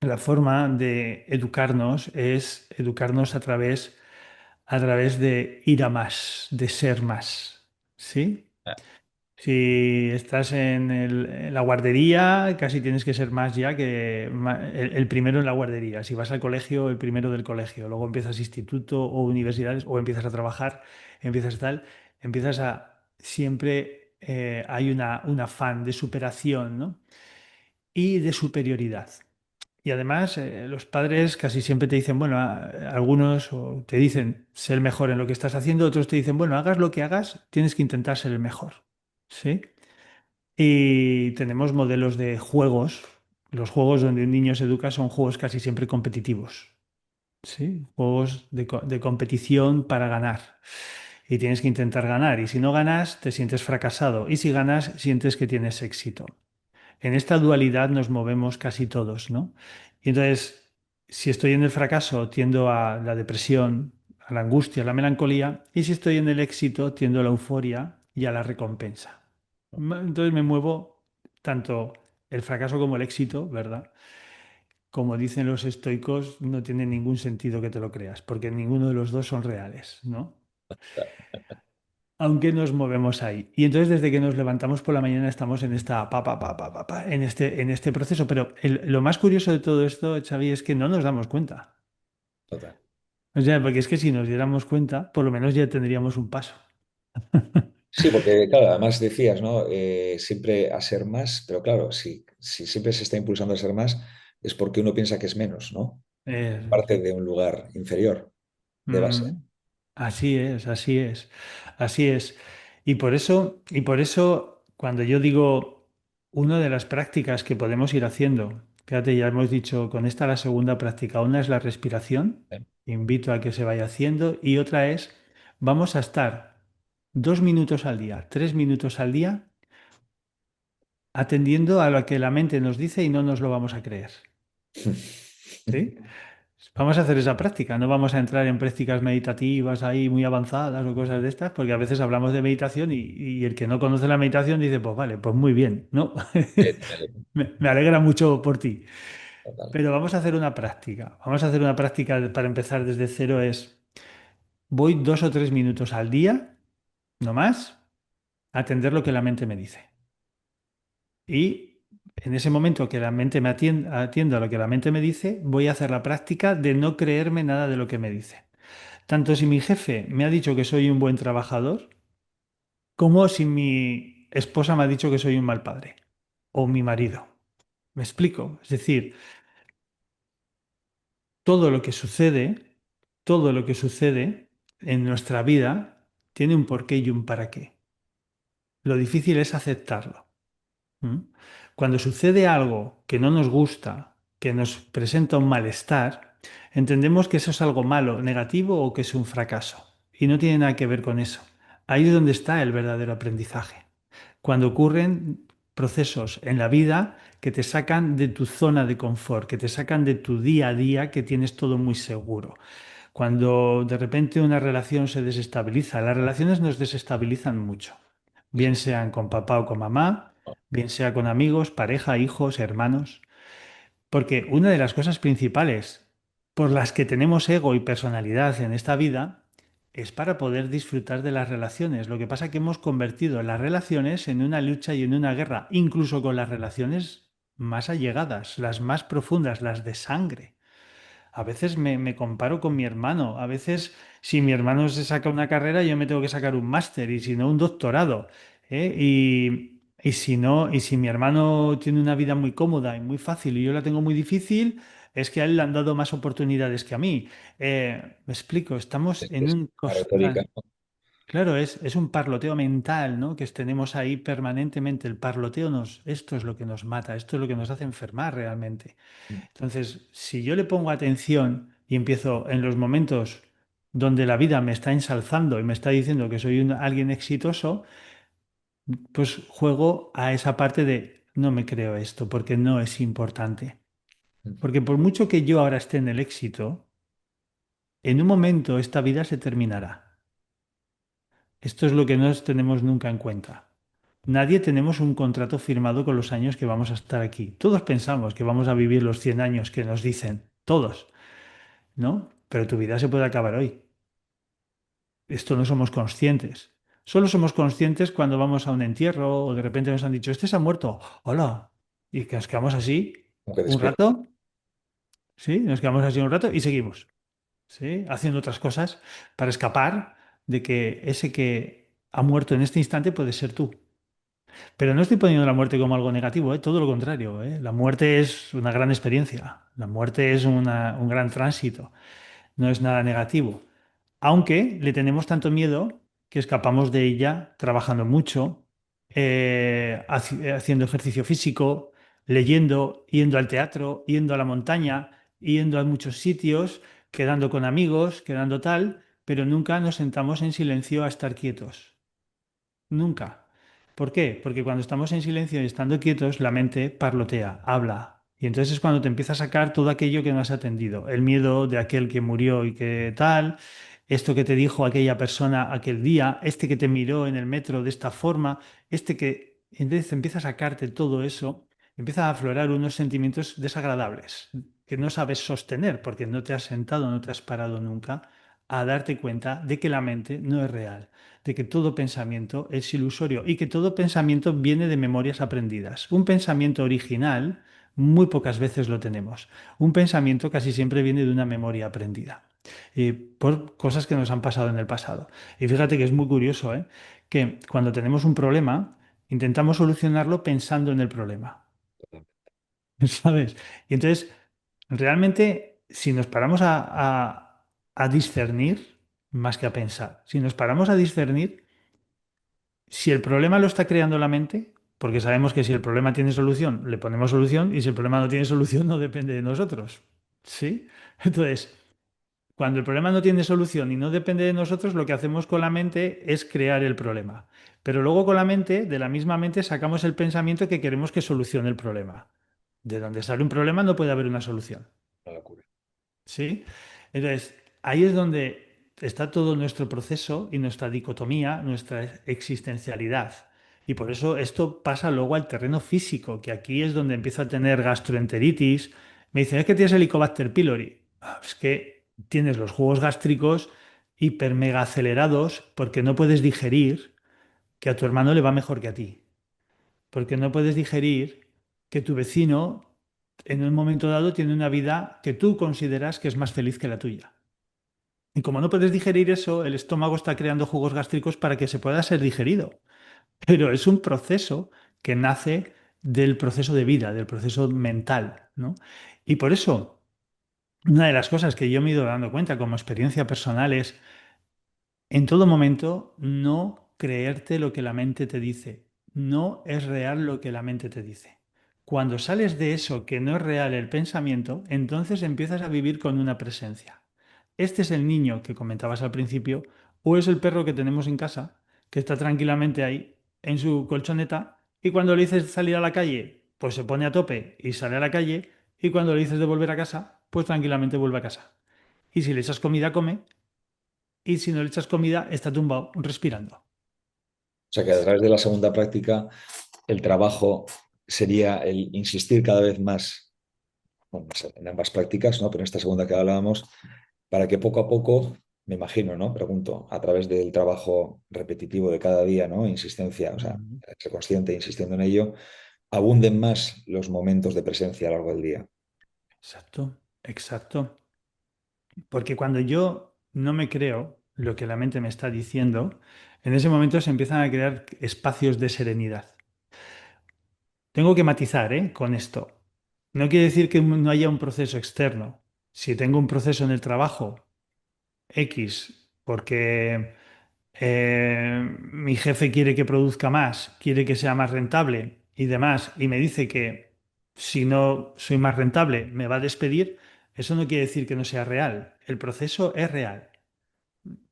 la forma de educarnos es educarnos a través a través de ir a más, de ser más. ¿Sí? Si estás en la guardería, casi tienes que ser más ya que el primero en la guardería. Si vas al colegio, el primero del colegio. Luego empiezas instituto o universidades o empiezas a trabajar, empiezas tal, empiezas a... Siempre hay un afán de superación, ¿no? Y de superioridad. Y además, los padres casi siempre te dicen, bueno, algunos te dicen ser mejor en lo que estás haciendo, otros te dicen, bueno, hagas lo que hagas, tienes que intentar ser el mejor. ¿Sí? Y tenemos modelos de juegos. Los juegos donde un niño se educa son juegos casi siempre competitivos. ¿Sí? Juegos de competición para ganar. Y tienes que intentar ganar. Y si no ganas, te sientes fracasado. Y si ganas, sientes que tienes éxito. En esta dualidad nos movemos casi todos, ¿no? Y entonces, si estoy en el fracaso, tiendo a la depresión, a la angustia, a la melancolía, y si estoy en el éxito, tiendo a la euforia y a la recompensa. Entonces me muevo tanto el fracaso como el éxito, ¿verdad? Como dicen los estoicos, no tiene ningún sentido que te lo creas, porque ninguno de los dos son reales, ¿no? Aunque nos movemos ahí. Y entonces desde que nos levantamos por la mañana estamos en esta en este proceso. Pero lo más curioso de todo esto, Xavi, es que no nos damos cuenta. Total. O sea, porque es que si nos diéramos cuenta, por lo menos ya tendríamos un paso. Sí, porque claro, además decías, ¿no? Siempre a ser más, pero claro, si siempre se está impulsando a ser más, es porque uno piensa que es menos, ¿no? Eso es. Parte de un lugar inferior, de base. Mm, así es, así es, así es. Y por eso, cuando yo digo una de las prácticas que podemos ir haciendo, fíjate, ya hemos dicho, con esta la segunda práctica, una es la respiración, ¿Eh? invito a que se vaya haciendo, y otra es, vamos a estar 2 minutos al día, 3 minutos al día, atendiendo a lo que la mente nos dice y no nos lo vamos a creer. ¿Sí? Vamos a hacer esa práctica, no vamos a entrar en prácticas meditativas ahí muy avanzadas o cosas de estas, porque a veces hablamos de meditación y el que no conoce la meditación dice, pues vale, pues muy bien, ¿no? Me alegra mucho por ti. Total. Pero vamos a hacer una práctica. Vamos a hacer una práctica para empezar desde cero es, voy 2 o 3 minutos al día, no más, a atender lo que la mente me dice. Y en ese momento que la mente me atienda a lo que la mente me dice, voy a hacer la práctica de no creerme nada de lo que me dice. Tanto si mi jefe me ha dicho que soy un buen trabajador, como si mi esposa me ha dicho que soy un mal padre o mi marido. ¿Me explico? Es decir, todo lo que sucede, todo lo que sucede en nuestra vida tiene un porqué y un para qué. Lo difícil es aceptarlo. ¿Mm? Cuando sucede algo que no nos gusta, que nos presenta un malestar, entendemos que eso es algo malo, negativo o que es un fracaso. Y no tiene nada que ver con eso. Ahí es donde está el verdadero aprendizaje. Cuando ocurren procesos en la vida que te sacan de tu zona de confort, que te sacan de tu día a día, que tienes todo muy seguro. Cuando de repente una relación se desestabiliza, las relaciones nos desestabilizan mucho, bien sean con papá o con mamá, bien sea con amigos, pareja, hijos, hermanos, porque una de las cosas principales por las que tenemos ego y personalidad en esta vida es para poder disfrutar de las relaciones. Lo que pasa es que hemos convertido las relaciones en una lucha y en una guerra, incluso con las relaciones más allegadas, las más profundas, las de sangre. A veces me comparo con mi hermano. A veces, si mi hermano se saca una carrera, yo me tengo que sacar un máster y si no, un doctorado. ¿Eh? Y si no, y si mi hermano tiene una vida muy cómoda y muy fácil y yo la tengo muy difícil, es que a él le han dado más oportunidades que a mí. Me explico, estamos en Es un una retórica, constante. ¿no? Claro, es un parloteo mental, ¿no? Que tenemos ahí permanentemente. El parloteo esto es lo que nos mata, esto es lo que nos hace enfermar realmente. Entonces, si yo le pongo atención y empiezo en los momentos donde la vida me está ensalzando y me está diciendo que soy alguien exitoso, pues juego a esa parte de no me creo esto porque no es importante. Porque por mucho que yo ahora esté en el éxito, en un momento esta vida se terminará. Esto es lo que no tenemos nunca en cuenta. Nadie tenemos un contrato firmado con los años que vamos a estar aquí. Todos pensamos que vamos a vivir los 100 años que nos dicen, todos. ¿No? Pero tu vida se puede acabar hoy. Esto no somos conscientes. Solo somos conscientes cuando vamos a un entierro o de repente nos han dicho, este se ha muerto. Hola. Y que nos quedamos así Como que un despierta. rato, ¿sí? Nos quedamos así un rato y seguimos, ¿sí? Haciendo otras cosas para escapar de que ese que ha muerto en este instante puede ser tú. Pero no estoy poniendo la muerte como algo negativo, ¿eh? Todo lo contrario, ¿eh? La muerte es una gran experiencia. La muerte es un gran tránsito. No es nada negativo. Aunque le tenemos tanto miedo que escapamos de ella trabajando mucho, haciendo ejercicio físico, leyendo, yendo al teatro, yendo a la montaña, yendo a muchos sitios, quedando con amigos, quedando tal, pero nunca nos sentamos en silencio a estar quietos. Nunca. ¿Por qué? Porque cuando estamos en silencio y estando quietos, la mente parlotea, habla. Y entonces es cuando te empieza a sacar todo aquello que no has atendido. El miedo de aquel que murió y que tal, esto que te dijo aquella persona aquel día, este que te miró en el metro de esta forma, este que... Entonces empieza a sacarte todo eso, empieza a aflorar unos sentimientos desagradables que no sabes sostener porque no te has sentado, no te has parado nunca a darte cuenta de que la mente no es real, de que todo pensamiento es ilusorio y que todo pensamiento viene de memorias aprendidas. Un pensamiento original muy pocas veces lo tenemos. Un pensamiento casi siempre viene de una memoria aprendida, por cosas que nos han pasado en el pasado. Y fíjate que es muy curioso, ¿eh? Que cuando tenemos un problema, intentamos solucionarlo pensando en el problema, ¿sabes? Y entonces, realmente, si nos paramos a discernir, más que a pensar, si nos paramos a discernir, si el problema lo está creando la mente, porque sabemos que si el problema tiene solución, le ponemos solución, y si el problema no tiene solución, no depende de nosotros. ¿Sí? Entonces, cuando el problema no tiene solución y no depende de nosotros, lo que hacemos con la mente es crear el problema. Pero luego con la mente, de la misma mente, sacamos el pensamiento que queremos que solucione el problema. De donde sale un problema no puede haber una solución. Una locura. ¿Sí? Entonces, ahí es donde está todo nuestro proceso y nuestra dicotomía, nuestra existencialidad. Y por eso esto pasa luego al terreno físico, que aquí es donde empiezo a tener gastroenteritis. Me dicen, es que tienes Helicobacter pylori. Es que tienes los jugos gástricos hiper mega acelerados porque no puedes digerir que a tu hermano le va mejor que a ti. Porque no puedes digerir que tu vecino en un momento dado tiene una vida que tú consideras que es más feliz que la tuya. Y como no puedes digerir eso, el estómago está creando jugos gástricos para que se pueda ser digerido. Pero es un proceso que nace del proceso de vida, del proceso mental, ¿no? Y por eso, una de las cosas que yo me he ido dando cuenta como experiencia personal es en todo momento, no creerte lo que la mente te dice. No es real lo que la mente te dice. Cuando sales de eso que no es real el pensamiento, entonces empiezas a vivir con una presencia. Este es el niño que comentabas al principio, o es el perro que tenemos en casa, que está tranquilamente ahí, en su colchoneta, y cuando le dices salir a la calle, pues se pone a tope y sale a la calle, y cuando le dices de volver a casa, pues tranquilamente vuelve a casa. Y si le echas comida, come, y si no le echas comida, está tumbado, respirando. O sea que a través de la segunda práctica, el trabajo sería el insistir cada vez más, bueno, en ambas prácticas, ¿no? Pero en esta segunda que hablábamos, para que poco a poco, me imagino, ¿no? Pregunto, a través del trabajo repetitivo de cada día, ¿no? Insistencia, o sea, Ujú. ser consciente, insistiendo en ello, abunden más los momentos de presencia a lo largo del día. Exacto, exacto. Porque cuando yo no me creo lo que la mente me está diciendo, en ese momento se empiezan a crear espacios de serenidad. Tengo que matizar, con esto. No quiere decir que no haya un proceso externo. Si tengo un proceso en el trabajo X, porque mi jefe quiere que produzca más, quiere que sea más rentable y demás, y me dice que si no soy más rentable me va a despedir, eso no quiere decir que no sea real. El proceso es real.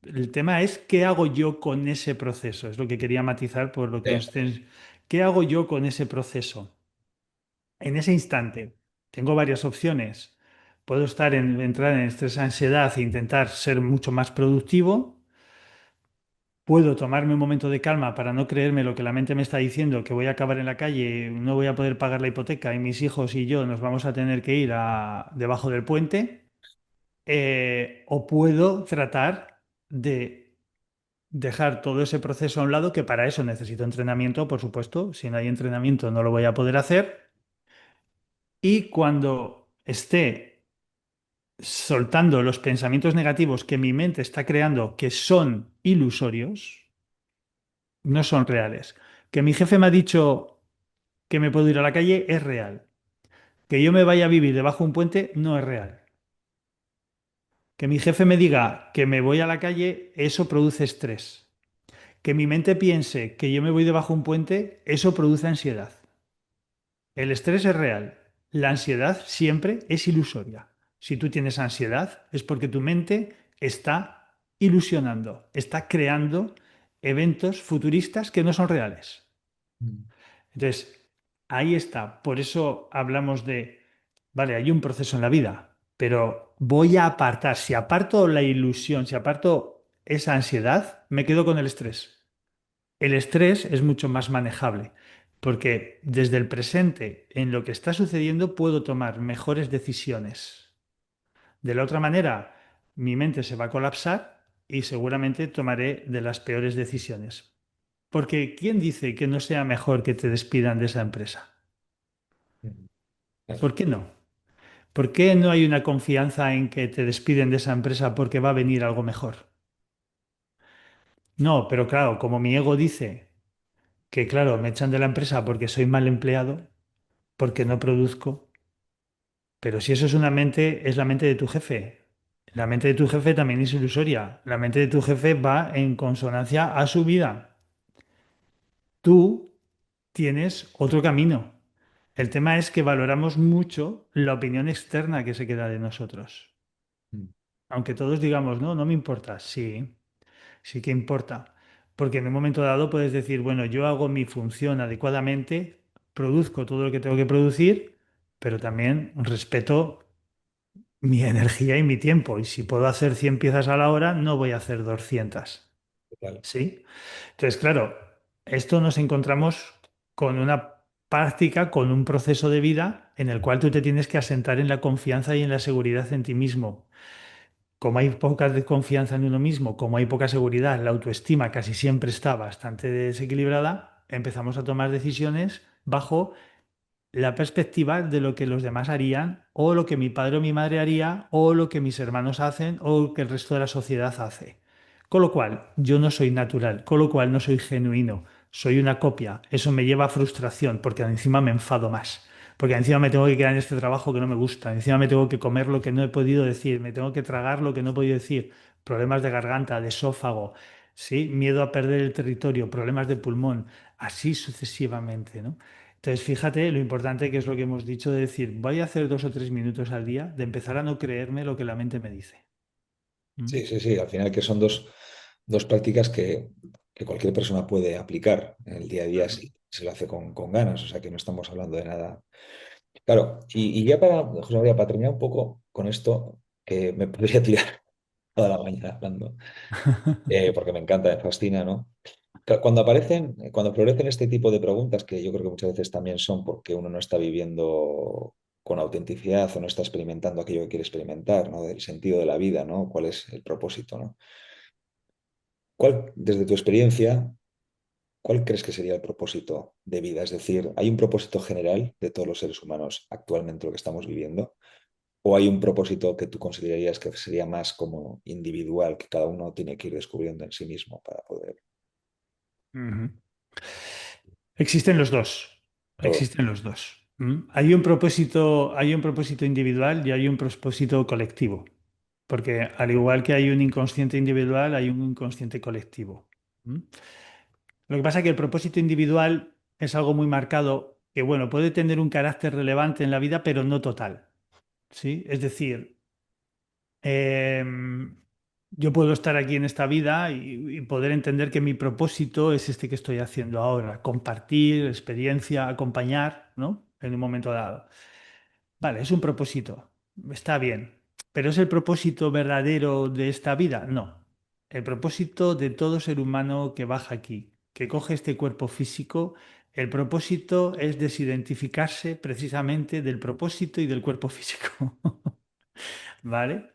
El tema es qué hago yo con ese proceso. Es lo que quería matizar por lo que Sí. nos... ¿Qué hago yo con ese proceso? En ese instante, tengo varias opciones. Puedo entrar en estrés, ansiedad e intentar ser mucho más productivo. Puedo tomarme un momento de calma para no creerme lo que la mente me está diciendo, que voy a acabar en la calle, no voy a poder pagar la hipoteca y mis hijos y yo nos vamos a tener que ir debajo del puente. O puedo tratar de dejar todo ese proceso a un lado, que para eso necesito entrenamiento, por supuesto. Si no hay entrenamiento no lo voy a poder hacer. Y cuando esté soltando los pensamientos negativos que mi mente está creando, que son ilusorios, no son reales. Que mi jefe me ha dicho que me puedo ir a la calle es real. Que yo me vaya a vivir debajo de un puente no es real. Que mi jefe me diga que me voy a la calle, eso produce estrés. Que mi mente piense que yo me voy debajo de un puente, eso produce ansiedad. El estrés es real. La ansiedad siempre es ilusoria. Si tú tienes ansiedad es porque tu mente está ilusionando, está creando eventos futuristas que no son reales. Mm. Entonces, ahí está. Por eso hablamos de, vale, hay un proceso en la vida, pero voy a apartar. Si aparto la ilusión, si aparto esa ansiedad, me quedo con el estrés. El estrés es mucho más manejable, porque desde el presente, en lo que está sucediendo, puedo tomar mejores decisiones. De la otra manera, mi mente se va a colapsar y seguramente tomaré de las peores decisiones. Porque ¿quién dice que no sea mejor que te despidan de esa empresa? Mm. Claro. ¿Por qué no? ¿Por qué no hay una confianza en que te despiden de esa empresa porque va a venir algo mejor? No, pero claro, como mi ego dice que, claro, me echan de la empresa porque soy mal empleado, porque no produzco. Pero si eso es la mente de tu jefe. La mente de tu jefe también es ilusoria. La mente de tu jefe va en consonancia a su vida. Tú tienes otro camino. El tema es que valoramos mucho la opinión externa que se queda de nosotros. Mm. Aunque todos digamos, no, no me importa. Sí, sí que importa. Porque en un momento dado puedes decir, bueno, yo hago mi función adecuadamente, produzco todo lo que tengo que producir, pero también respeto mi energía y mi tiempo. Y si puedo hacer 100 piezas a la hora, no voy a hacer 200. Total. ¿Sí? Entonces, claro, esto nos encontramos con una práctica, con un proceso de vida en el cual tú te tienes que asentar en la confianza y en la seguridad en ti mismo. Como hay poca confianza en uno mismo, como hay poca seguridad, la autoestima casi siempre está bastante desequilibrada, empezamos a tomar decisiones bajo la perspectiva de lo que los demás harían, o lo que mi padre o mi madre haría, o lo que mis hermanos hacen, o lo que el resto de la sociedad hace. Con lo cual, yo no soy natural, con lo cual no soy genuino, soy una copia. Eso me lleva a frustración, porque encima me enfado más. Porque encima me tengo que quedar en este trabajo que no me gusta, encima me tengo que comer lo que no he podido decir, me tengo que tragar lo que no he podido decir, problemas de garganta, de esófago, ¿sí? Miedo a perder el territorio, problemas de pulmón, así sucesivamente, ¿no? Entonces, fíjate lo importante que es lo que hemos dicho de decir, voy a hacer 2 o 3 minutos al día, de empezar a no creerme lo que la mente me dice. ¿Mm? Sí, sí, sí. Al final que son dos prácticas que cualquier persona puede aplicar en el día a día Ujú. si se lo hace con ganas. O sea que no estamos hablando de nada. Claro, y ya para, José María, para terminar un poco con esto, que me podría tirar toda la mañana hablando, porque me encanta, me fascina, ¿no? Cuando aparecen, cuando florecen este tipo de preguntas, que yo creo que muchas veces también son porque uno no está viviendo con autenticidad o no está experimentando aquello que quiere experimentar, ¿no? Del sentido de la vida, ¿no? ¿Cuál es el propósito, ¿no? Desde tu experiencia, cuál crees que sería el propósito de vida? Es decir, ¿hay un propósito general de todos los seres humanos actualmente lo que estamos viviendo? ¿O hay un propósito que tú considerarías que sería más como individual, que cada uno tiene que ir descubriendo en sí mismo para poder Ujú. Existen los dos. todo? Existen los dos. ¿Mm? Hay un propósito individual y hay un propósito colectivo. Porque al igual que hay un inconsciente individual, hay un inconsciente colectivo. ¿Mm? Lo que pasa es que el propósito individual es algo muy marcado que, bueno, puede tener un carácter relevante en la vida, pero no total. ¿Sí? Es decir, em, yo puedo estar aquí en esta vida y poder entender que mi propósito es este que estoy haciendo ahora, compartir experiencia, acompañar, ¿no? En un momento dado. Vale, es un propósito, está bien, pero ¿es el propósito verdadero de esta vida? No. El propósito de todo ser humano que baja aquí, que coge este cuerpo físico, el propósito es desidentificarse precisamente del propósito y del cuerpo físico. ¿Vale?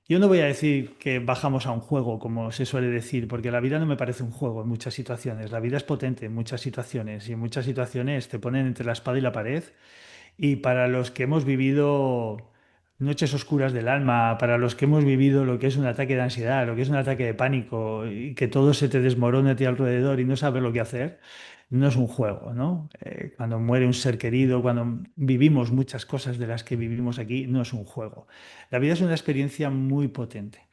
Yo no voy a decir que bajamos a un juego, como se suele decir, porque la vida no me parece un juego en muchas situaciones. La vida es potente en muchas situaciones y en muchas situaciones te ponen entre la espada y la pared. Y para los que hemos vivido noches oscuras del alma, para los que hemos vivido lo que es un ataque de ansiedad, lo que es un ataque de pánico y que todo se te desmorona a ti alrededor y no sabes lo que hacer, no es un juego, ¿no? Cuando muere un ser querido, cuando vivimos muchas cosas de las que vivimos aquí, no es un juego. La vida es una experiencia muy potente,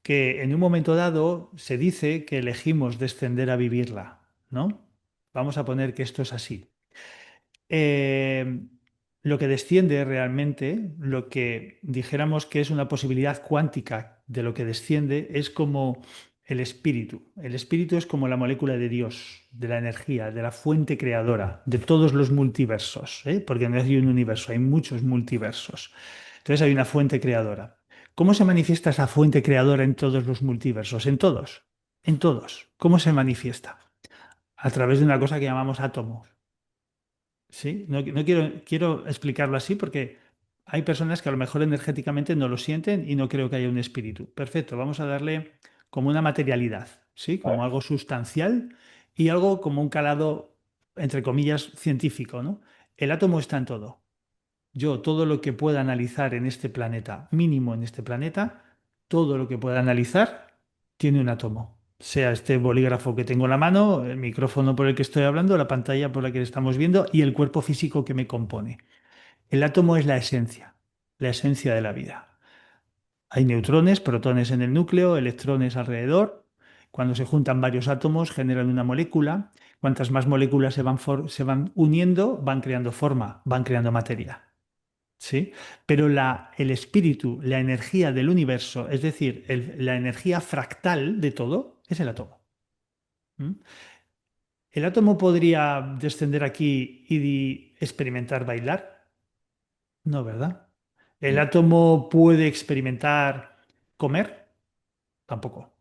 que en un momento dado se dice que elegimos descender a vivirla, ¿no? Vamos a poner que esto es así. eh, lo que desciende realmente, lo que dijéramos que es una posibilidad cuántica de lo que desciende, es como el espíritu. El espíritu es como la molécula de Dios, de la energía, de la fuente creadora, de todos los multiversos, ¿eh? Porque no hay un universo, hay muchos multiversos. Entonces hay una fuente creadora. ¿Cómo se manifiesta esa fuente creadora en todos los multiversos? En todos, en todos. ¿Cómo se manifiesta? A través de una cosa que llamamos átomos. Sí, no quiero explicarlo así porque hay personas que a lo mejor energéticamente no lo sienten y no creo que haya un espíritu. Perfecto, vamos a darle como una materialidad, ¿sí? Como Vale. algo sustancial y algo como un calado, entre comillas, científico, ¿no? El átomo está en todo. Yo, todo lo que pueda analizar en este planeta, mínimo en este planeta, todo lo que pueda analizar tiene un átomo. Sea este bolígrafo que tengo en la mano, el micrófono por el que estoy hablando, la pantalla por la que estamos viendo y el cuerpo físico que me compone. El átomo es la esencia de la vida. Hay neutrones, protones en el núcleo, electrones alrededor. Cuando se juntan varios átomos generan una molécula. Cuantas más moléculas se van uniendo, van creando forma, van creando materia. ¿Sí? Pero el espíritu, la energía del universo, es decir, la energía fractal de todo, es el átomo. ¿Mm? ¿El átomo podría descender aquí y experimentar bailar? No, ¿verdad? ¿El Mm, átomo puede experimentar comer? Tampoco.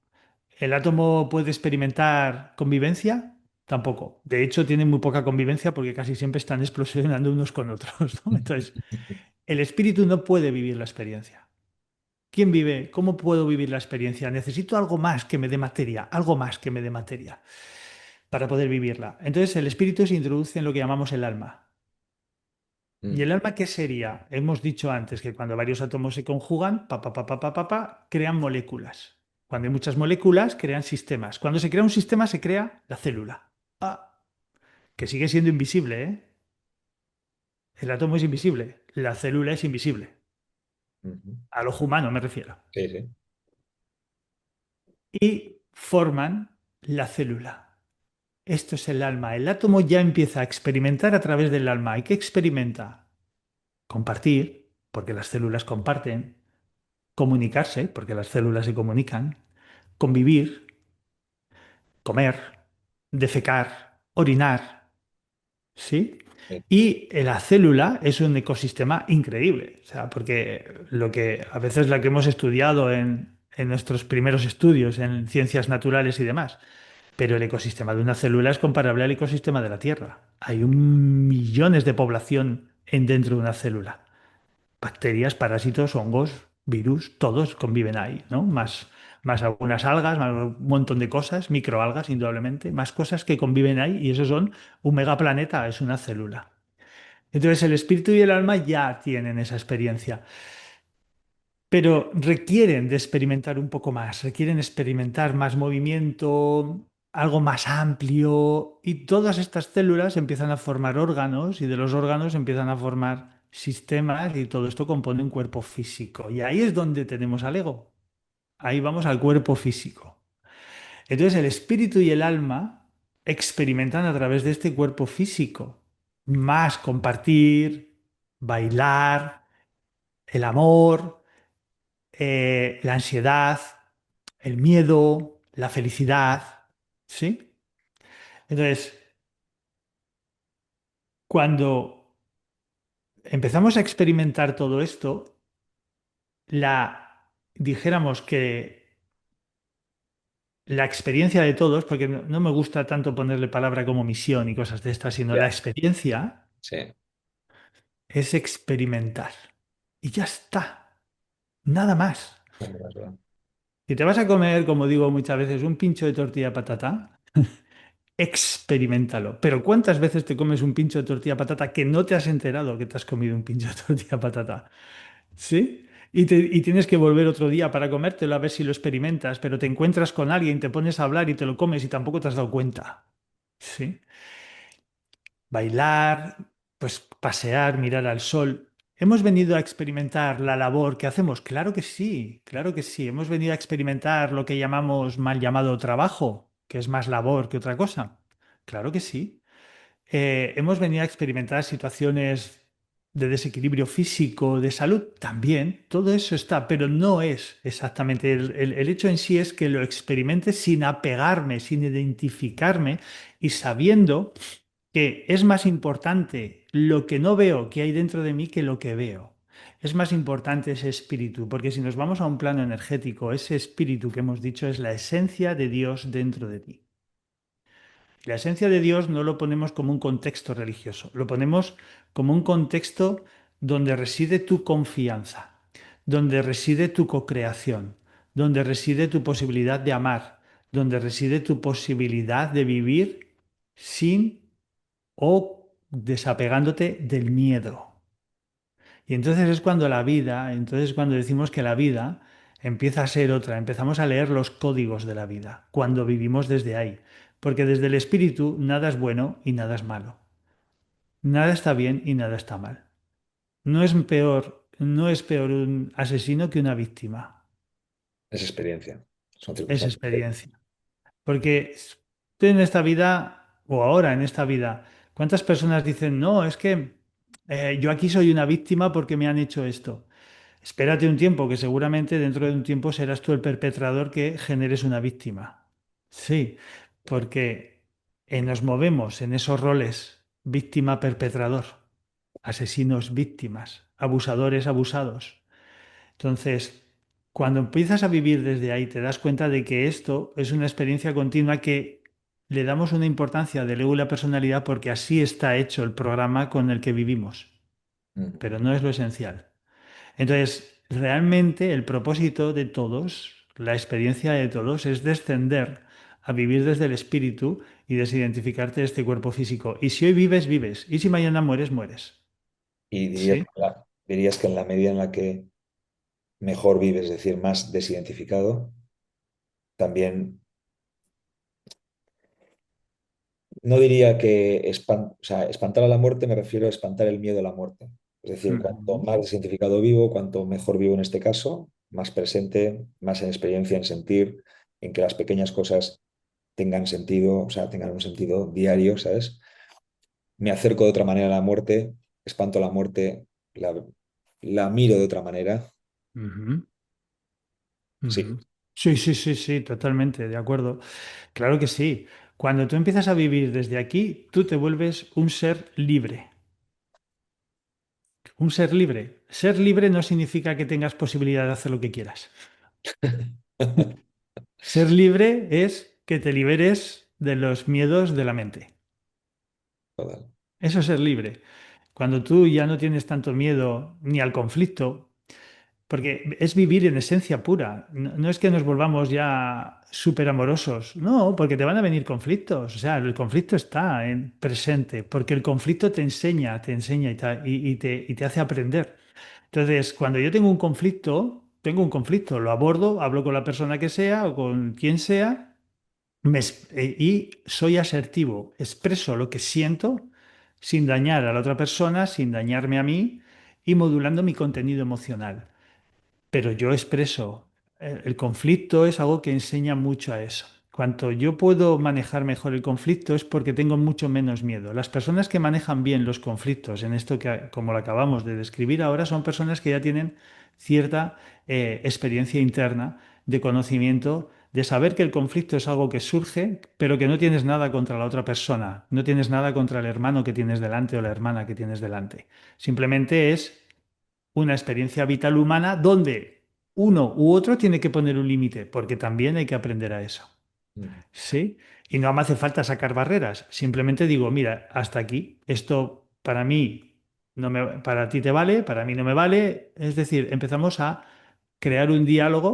¿El átomo puede experimentar convivencia? Tampoco. De hecho, tienen muy poca convivencia porque casi siempre están explosionando unos con otros, ¿no? Entonces, el espíritu no puede vivir la experiencia. ¿Quién vive? ¿Cómo puedo vivir la experiencia? Necesito algo más que me dé materia, algo más que me dé materia para poder vivirla. Entonces el espíritu se introduce en lo que llamamos el alma. ¿Y mm, el alma qué sería? Hemos dicho antes que cuando varios átomos se conjugan, crean moléculas. Cuando hay muchas moléculas, crean sistemas. Cuando se crea un sistema, se crea la célula. Ah, que sigue siendo invisible, ¿eh? El átomo es invisible, la célula es invisible. ujú. Al ojo humano me refiero. Sí, sí. Y forman la célula. Esto es el alma. El átomo ya empieza a experimentar a través del alma. ¿Y qué experimenta? Compartir, porque las células comparten. Comunicarse, porque las células se comunican. Convivir, comer, defecar, orinar. ¿Sí? Sí. Y la célula es un ecosistema increíble. O sea, porque lo que a veces la que hemos estudiado en nuestros primeros estudios en ciencias naturales y demás. Pero el ecosistema de una célula es comparable al ecosistema de la Tierra. Hay un millones de población dentro de una célula. Bacterias, parásitos, hongos, virus, todos conviven ahí, ¿no? Más algunas algas, más un montón de cosas, microalgas, indudablemente, más cosas que conviven ahí y eso son un megaplaneta, es una célula. Entonces el espíritu y el alma ya tienen esa experiencia, pero requieren de experimentar un poco más, requieren experimentar más movimiento, algo más amplio, y todas estas células empiezan a formar órganos y de los órganos empiezan a formar sistemas y todo esto compone un cuerpo físico. Y ahí es donde tenemos al ego. Ahí vamos al cuerpo físico. Entonces el espíritu y el alma experimentan a través de este cuerpo físico más compartir, bailar, el amor, la ansiedad, el miedo, la felicidad, ¿sí? Entonces, cuando empezamos a experimentar todo esto, dijéramos que la experiencia de todos, porque no me gusta tanto ponerle palabra como misión y cosas de estas, sino la Ya. experiencia Sí. es experimentar. Y ya está, nada más. Es verdad, es verdad. Si te vas a comer, como digo muchas veces, un pincho de tortilla de patata, experimentalo. Pero ¿cuántas veces te comes un pincho de tortilla de patata que no te has enterado que te has comido un pincho de tortilla de patata? ¿Sí? Y tienes que volver otro día para comértelo a ver si lo experimentas, pero te encuentras con alguien, te pones a hablar y te lo comes y tampoco te has dado cuenta. ¿Sí? Bailar, pues pasear, mirar al sol. ¿Hemos venido a experimentar la labor que hacemos? Claro que sí, claro que sí. Hemos venido a experimentar lo que llamamos mal llamado trabajo, que es más labor que otra cosa. Claro que sí. Hemos venido a experimentar situaciones de desequilibrio físico, de salud, también. Todo eso está, pero no es exactamente. El hecho en sí es que lo experimente sin apegarme, sin identificarme y sabiendo que es más importante lo que no veo que hay dentro de mí que lo que veo. Es más importante ese espíritu, porque si nos vamos a un plano energético, ese espíritu que hemos dicho es la esencia de Dios dentro de ti. La esencia de Dios no lo ponemos como un contexto religioso, lo ponemos como un contexto donde reside tu confianza, donde reside tu cocreación, donde reside tu posibilidad de amar, donde reside tu posibilidad de vivir sin o desapegándote del miedo. Y entonces es cuando la vida, entonces cuando decimos que la vida empieza a ser otra, empezamos a leer los códigos de la vida, cuando vivimos desde ahí. Porque desde el espíritu nada es bueno y nada es malo. Nada está bien y nada está mal. No es peor un asesino que una víctima. Es experiencia, son Es circunstancias. experiencia. Porque tú en esta vida, o ahora en esta vida, ¿cuántas personas dicen, no, es que yo aquí soy una víctima porque me han hecho esto? Espérate un tiempo, que seguramente dentro de un tiempo serás tú el perpetrador que generes una víctima. Sí, porque nos movemos en esos roles víctima-perpetrador, asesinos víctimas, abusadores abusados. Entonces, cuando empiezas a vivir desde ahí, te das cuenta de que esto es una experiencia continua que le damos una importancia del ego y la personalidad porque así está hecho el programa con el que vivimos, Ujú. pero no es lo esencial. Entonces, realmente el propósito de todos, la experiencia de todos, es descender a vivir desde el espíritu y desidentificarte de este cuerpo físico. Y si hoy vives, vives. Y si mañana mueres, mueres. Y ¿Sí? dirías que en la medida en la que mejor vives, es decir, más desidentificado, también no diría que o sea, espantar a la muerte, me refiero a espantar el miedo a la muerte. Es decir, cuanto Ujú. más desidentificado vivo, cuanto mejor vivo en este caso, más presente, más en experiencia, en sentir, en que las pequeñas cosas tengan sentido, o sea, tengan un sentido diario, ¿sabes? Me acerco de otra manera a la muerte, espanto la muerte, la miro de otra manera. Ujú. Sí, Ujú. Sí, sí, sí, sí, totalmente, de acuerdo. Claro que sí. Cuando tú empiezas a vivir desde aquí, tú te vuelves un ser libre. Un ser libre. Ser libre no significa que tengas posibilidad de hacer lo que quieras. Ser libre es que te liberes de los miedos de la mente. total. Eso es ser libre. Cuando tú ya no tienes tanto miedo ni al conflicto, porque es vivir en esencia pura. No, no es que nos volvamos ya súper amorosos, no, porque te van a venir conflictos. O sea, el conflicto está en presente, porque el conflicto te enseña y te hace aprender. Entonces, cuando yo tengo un conflicto, lo abordo, hablo con la persona que sea o con quien sea y soy asertivo, expreso lo que siento sin dañar a la otra persona, sin dañarme a mí y modulando mi contenido emocional. Pero yo expreso, el conflicto es algo que enseña mucho a eso. Cuanto yo puedo manejar mejor el conflicto es porque tengo mucho menos miedo. Las personas que manejan bien los conflictos, en esto que, como lo acabamos de describir ahora, son personas que ya tienen cierta experiencia interna de conocimiento, de saber que el conflicto es algo que surge, pero que no tienes nada contra la otra persona, no tienes nada contra el hermano que tienes delante o la hermana que tienes delante. Simplemente es una experiencia vital humana donde uno u otro tiene que poner un límite, porque también hay que aprender a eso. Mm. ¿Sí? Y no me hace falta sacar barreras. Simplemente digo, mira, hasta aquí. Esto para mí no me, para ti te vale, para mí no me vale. Es decir, empezamos a crear un diálogo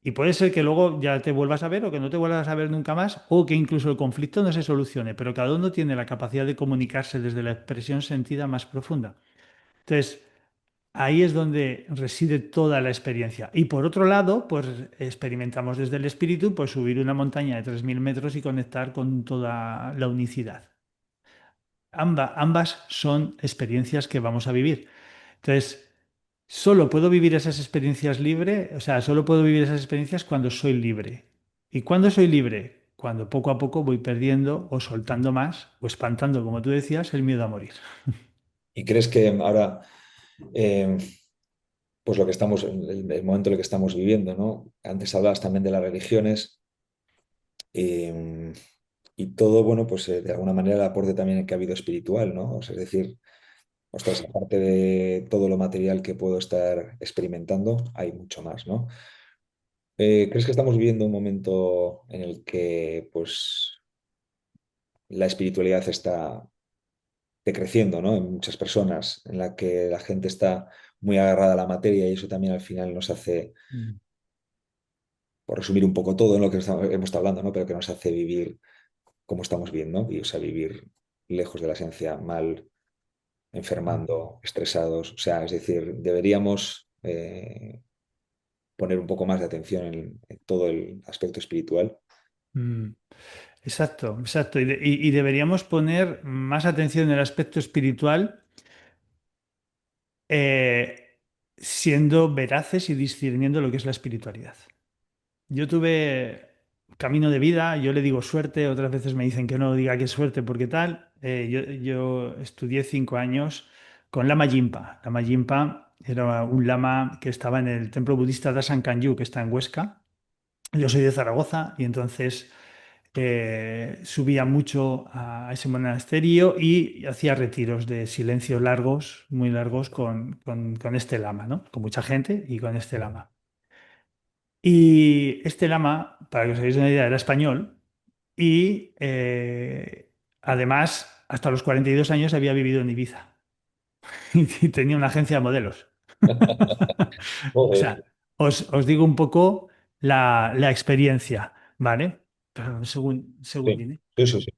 y puede ser que luego ya te vuelvas a ver o que no te vuelvas a ver nunca más o que incluso el conflicto no se solucione, pero cada uno tiene la capacidad de comunicarse desde la expresión sentida más profunda. Entonces, ahí es donde reside toda la experiencia. Y por otro lado, pues experimentamos desde el espíritu, pues subir una montaña de 3.000 metros y conectar con toda la unicidad. Ambas son experiencias que vamos a vivir. Entonces, solo puedo vivir esas experiencias libre, o sea, solo puedo vivir esas experiencias cuando soy libre. ¿Y cuándo soy libre? Cuando poco a poco voy perdiendo o soltando más o espantando, como tú decías, el miedo a morir. ¿Y crees que ahora, eh, pues lo que estamos, el momento en el que estamos viviendo, ¿no? Antes hablabas también de las religiones eh, y todo, bueno, pues de alguna manera el aporte también que ha habido espiritual, ¿no? O sea, es decir, ostras, aparte de todo lo material que puedo estar experimentando, hay mucho más, ¿no? ¿Crees que estamos viviendo un momento en el que, pues, la espiritualidad está decreciendo, ¿no? En muchas personas, en la que la gente está muy agarrada a la materia y eso también al final nos hace, Mm. por resumir un poco todo en lo que hemos estado hablando, ¿no? Pero que nos hace vivir como estamos viendo, y, o sea, vivir lejos de la esencia, mal, enfermando, estresados. O sea, es decir, deberíamos poner un poco más de atención en todo el aspecto espiritual. Mm. Exacto, exacto. Y deberíamos poner más atención en el aspecto espiritual, eh, siendo veraces y discerniendo lo que es la espiritualidad. Yo tuve camino de vida, yo le digo suerte, otras veces me dicen que no diga que es suerte porque tal. Yo estudié 5 años con Lama Yinpa. Lama Yinpa era un lama que estaba en el templo budista de San Kanyu, que está en Huesca. Yo soy de Zaragoza y entonces subía mucho a ese monasterio y hacía retiros de silencio largos, muy largos, con este lama, ¿no? Con mucha gente y con este lama. Y este lama, para que os hagáis una idea, era español y además hasta los 42 años había vivido en Ibiza y tenía una agencia de modelos. O Joder. sea, os digo un poco la experiencia, ¿vale? Pero según Sí, viene. sí, sí, sí.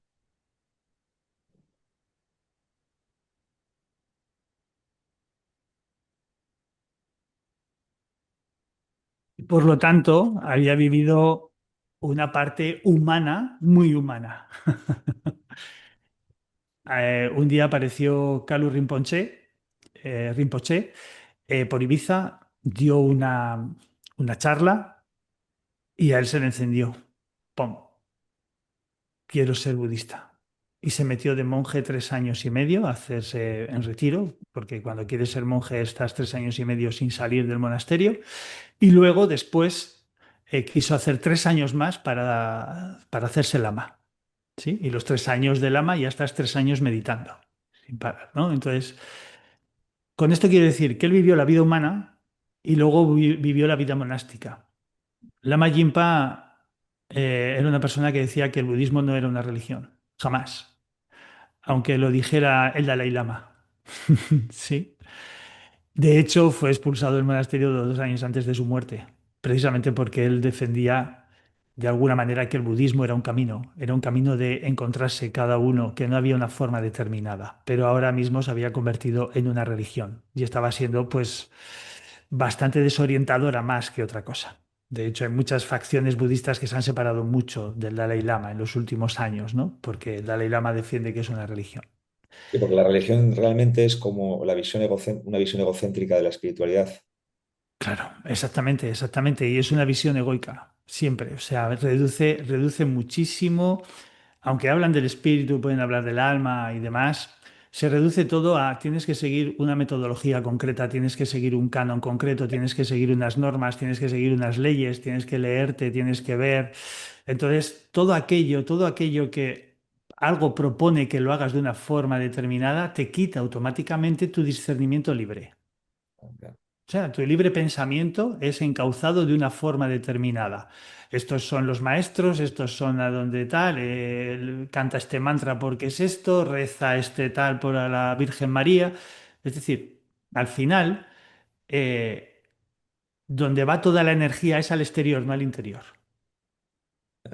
Por lo tanto, había vivido una parte humana, muy humana. Un día apareció Kalu Rinpoche, por Ibiza, dio una charla y a él se le encendió. ¡Pum! Quiero ser budista. Y se metió de monje 3 años y medio a hacerse en retiro, porque cuando quieres ser monje estás 3 años y medio sin salir del monasterio. Y luego, después, quiso hacer 3 años más para hacerse lama. ¿Sí? Y los 3 años de lama ya estás 3 años meditando, sin parar, ¿no? Entonces, con esto quiero decir que él vivió la vida humana y luego vivió la vida monástica. Lama Yinpa era una persona que decía que el budismo no era una religión, jamás, aunque lo dijera el Dalai Lama. Sí. De hecho, fue expulsado del monasterio 2 años antes de su muerte, precisamente porque él defendía de alguna manera que el budismo era un camino de encontrarse cada uno, que no había una forma determinada, pero ahora mismo se había convertido en una religión y estaba siendo pues bastante desorientadora más que otra cosa. De hecho, hay muchas facciones budistas que se han separado mucho del Dalai Lama en los últimos años, ¿no? Porque el Dalai Lama defiende que es una religión. Sí, porque la religión realmente es como la visión una visión egocéntrica de la espiritualidad. Claro, exactamente, exactamente. Y es una visión egoica, siempre. O sea, reduce muchísimo, aunque hablan del espíritu, pueden hablar del alma y demás, se reduce todo a tienes que seguir una metodología concreta, tienes que seguir un canon concreto, tienes que seguir unas normas, tienes que seguir unas leyes, tienes que leerte, tienes que ver. Entonces, todo aquello que algo propone que lo hagas de una forma determinada, te quita automáticamente tu discernimiento libre. O sea, tu libre pensamiento es encauzado de una forma determinada. Estos son los maestros, estos son a donde tal, canta este mantra porque es esto, reza este tal por la Virgen María. Es decir, al final, eh, donde va toda la energía es al exterior, no al interior.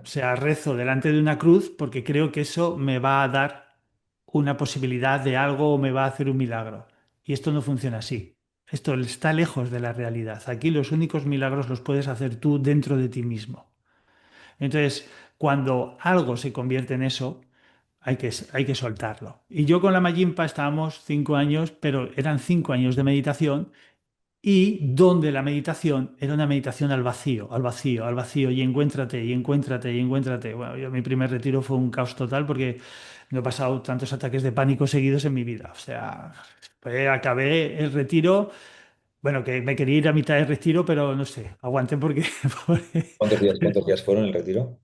O sea, rezo delante de una cruz porque creo que eso me va a dar una posibilidad de algo o me va a hacer un milagro. Y esto no funciona así. Esto está lejos de la realidad. Aquí los únicos milagros los puedes hacer tú dentro de ti mismo. Entonces, cuando algo se convierte en eso, hay que soltarlo. Y yo con la Mayimpa estábamos 5 años, pero eran 5 años de meditación y donde la meditación era una meditación al vacío, al vacío, al vacío, y encuéntrate, y encuéntrate, y encuéntrate. Bueno, yo mi primer retiro fue un caos total porque no he pasado tantos ataques de pánico seguidos en mi vida. O sea, acabé el retiro, bueno, que me quería ir a mitad del retiro, pero no sé, aguanté porque, porque- Cuántos días fueron el retiro?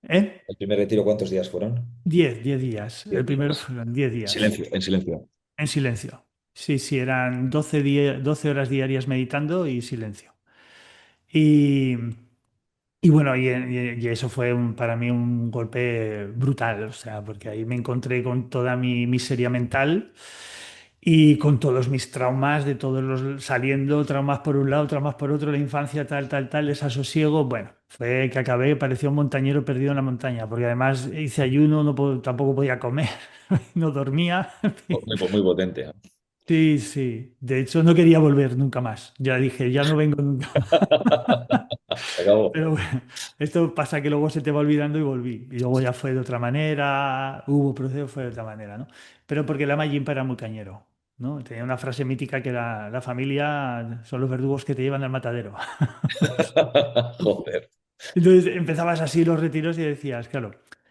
¿eh? ¿El primer retiro cuántos días fueron? 10 días. El 10 primero días. fueron 10 días Silencio, en silencio. en silencio. Sí, sí, eran 12 horas diarias meditando y silencio. Y, y bueno, y eso fue para mí un golpe brutal, o sea, porque ahí me encontré con toda mi miseria mental y con todos mis traumas, de todos los saliendo, traumas por un lado, traumas por otro, la infancia, tal, tal, tal, desasosiego. Bueno, fue que acabé, parecía un montañero perdido en la montaña, porque además hice ayuno, tampoco podía comer, no dormía. Muy potente, ¿no? Sí, sí. De hecho, no quería volver nunca más. Ya dije, ya no vengo nunca. Se acabó. Pero bueno, esto pasa que luego se te va olvidando y volví. Y luego ya fue de otra manera, hubo proceso, fue de otra manera, ¿no? Pero porque Lama Yimpa era muy cañero, ¿no? Tenía una frase mítica que era, la familia son los verdugos que te llevan al matadero. Joder. Entonces empezabas así los retiros y decías, claro,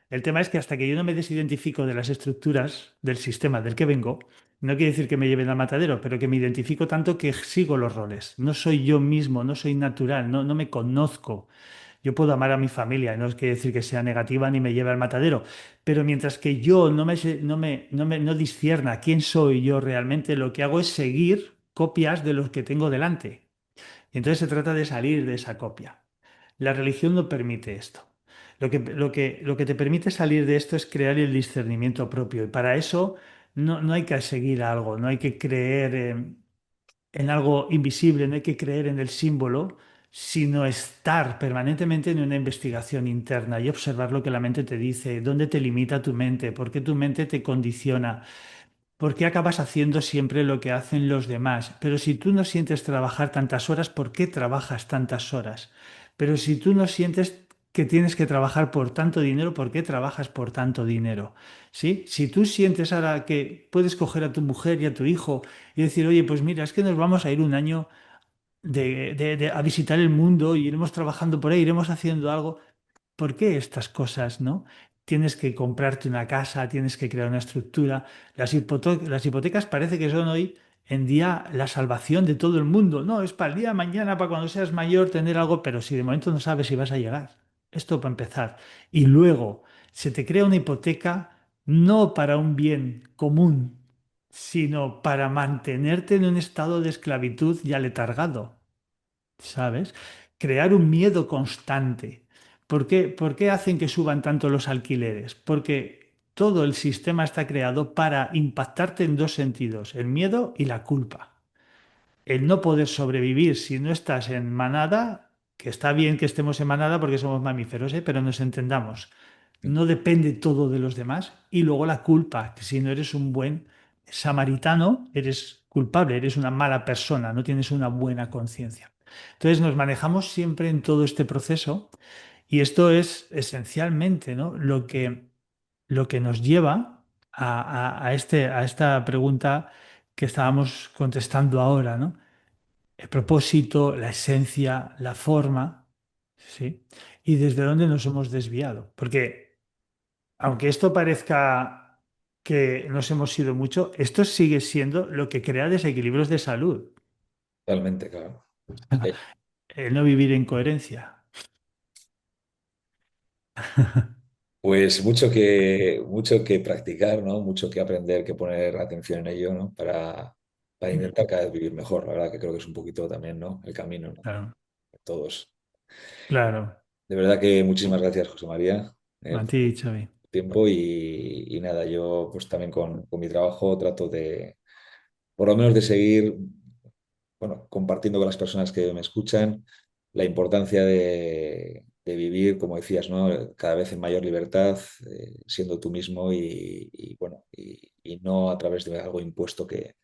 el tema es que hasta que yo no me desidentifico de las estructuras del sistema del que vengo, no quiere decir que me lleven al matadero, pero que me identifico tanto que sigo los roles. No soy yo mismo, no soy natural, no me conozco. Yo puedo amar a mi familia, no quiere decir que sea negativa ni me lleve al matadero, pero mientras que yo no discierna quién soy yo realmente, lo que hago es seguir copias de los que tengo delante. Y entonces se trata de salir de esa copia. La religión no permite esto. Lo que te permite salir de esto es crear el discernimiento propio. Y para eso no hay que seguir algo, no hay que creer en algo invisible, no hay que creer en el símbolo, sino estar permanentemente en una investigación interna y observar lo que la mente te dice, dónde te limita tu mente, por qué tu mente te condiciona. ¿Por qué acabas haciendo siempre lo que hacen los demás? Pero si tú no sientes trabajar tantas horas, ¿por qué trabajas tantas horas? Pero si tú no sientes que tienes que trabajar por tanto dinero, ¿por qué trabajas por tanto dinero? ¿Sí? Si tú sientes ahora que puedes coger a tu mujer y a tu hijo y decir, oye, pues mira, es que nos vamos a ir un año a visitar el mundo y iremos trabajando por ahí, iremos haciendo algo. ¿Por qué estas cosas, no? Tienes que comprarte una casa, tienes que crear una estructura. Las hipotecas parece que son hoy en día la salvación de todo el mundo. No, es para el día de mañana, para cuando seas mayor, tener algo, pero si de momento no sabes si vas a llegar. Esto para empezar. Y luego se te crea una hipoteca no para un bien común, sino para mantenerte en un estado de esclavitud y aletargado. ¿Sabes? Crear un miedo constante. Por qué hacen que suban tanto los alquileres? Porque todo el sistema está creado para impactarte en dos sentidos, el miedo y la culpa. El no poder sobrevivir si no estás en manada, que está bien que estemos en manada porque somos mamíferos, ¿eh? Pero nos entendamos. No depende todo de los demás. Y luego la culpa, que si no eres un buen samaritano, eres culpable, eres una mala persona, no tienes una buena conciencia. Entonces nos manejamos siempre en todo este proceso y esto es esencialmente, ¿no? Lo que nos lleva a esta pregunta que estábamos contestando ahora, ¿no? El propósito, la esencia, la forma, ¿sí? Y desde dónde nos hemos desviado. Porque aunque esto parezca que nos hemos ido mucho, esto sigue siendo lo que crea desequilibrios de salud, Totalmente, claro. el no vivir en coherencia. Pues mucho que practicar, ¿no? Mucho que aprender, que poner atención en ello, ¿no? Para intentar cada vez vivir mejor. La verdad que creo que es un poquito también, ¿no? El camino, ¿no? Claro, Todos. claro. De verdad que muchísimas gracias, José María, A por ti, tu Xavi. tiempo y nada, yo pues también con mi trabajo trato de, por lo menos de seguir bueno, compartiendo con las personas que me escuchan la importancia de vivir, como decías, ¿no? Cada vez en mayor libertad, siendo tú mismo bueno, y no a través de algo impuesto que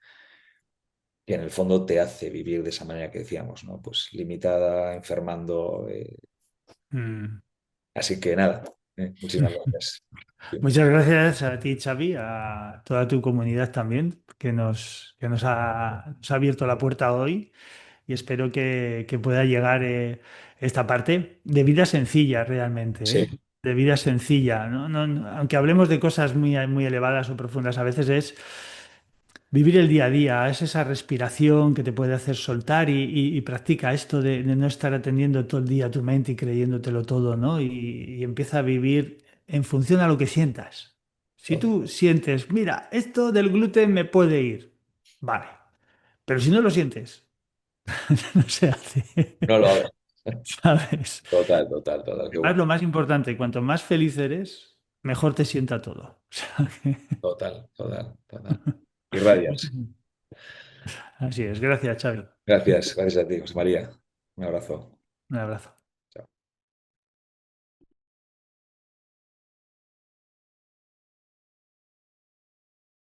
en el fondo te hace vivir de esa manera que decíamos, ¿no? Pues limitada, enfermando. Mm. Así que nada, muchísimas gracias. Muchas gracias a ti, Xavi, a toda tu comunidad también, nos ha abierto la puerta hoy y espero que pueda llegar esta parte de vida sencilla realmente, ¿eh? Sí, De vida sencilla. Aunque hablemos de cosas muy elevadas o profundas, a veces es vivir el día a día, es esa respiración que te puede hacer soltar y practica esto de no estar atendiendo todo el día a tu mente y creyéndotelo todo, ¿no? Y empieza a vivir en función a lo que sientas. Si total. tú sientes, mira, esto del gluten me puede ir, vale, pero si no lo sientes, no se hace, No lo hagas. ¿sabes? Total, total, total, qué Además, bueno. lo más importante, cuanto más feliz eres, mejor te sienta todo. O sea Total, total, total. Irradias. así es, gracias, Xavi. Gracias, gracias a ti, José María. Un abrazo. Un abrazo.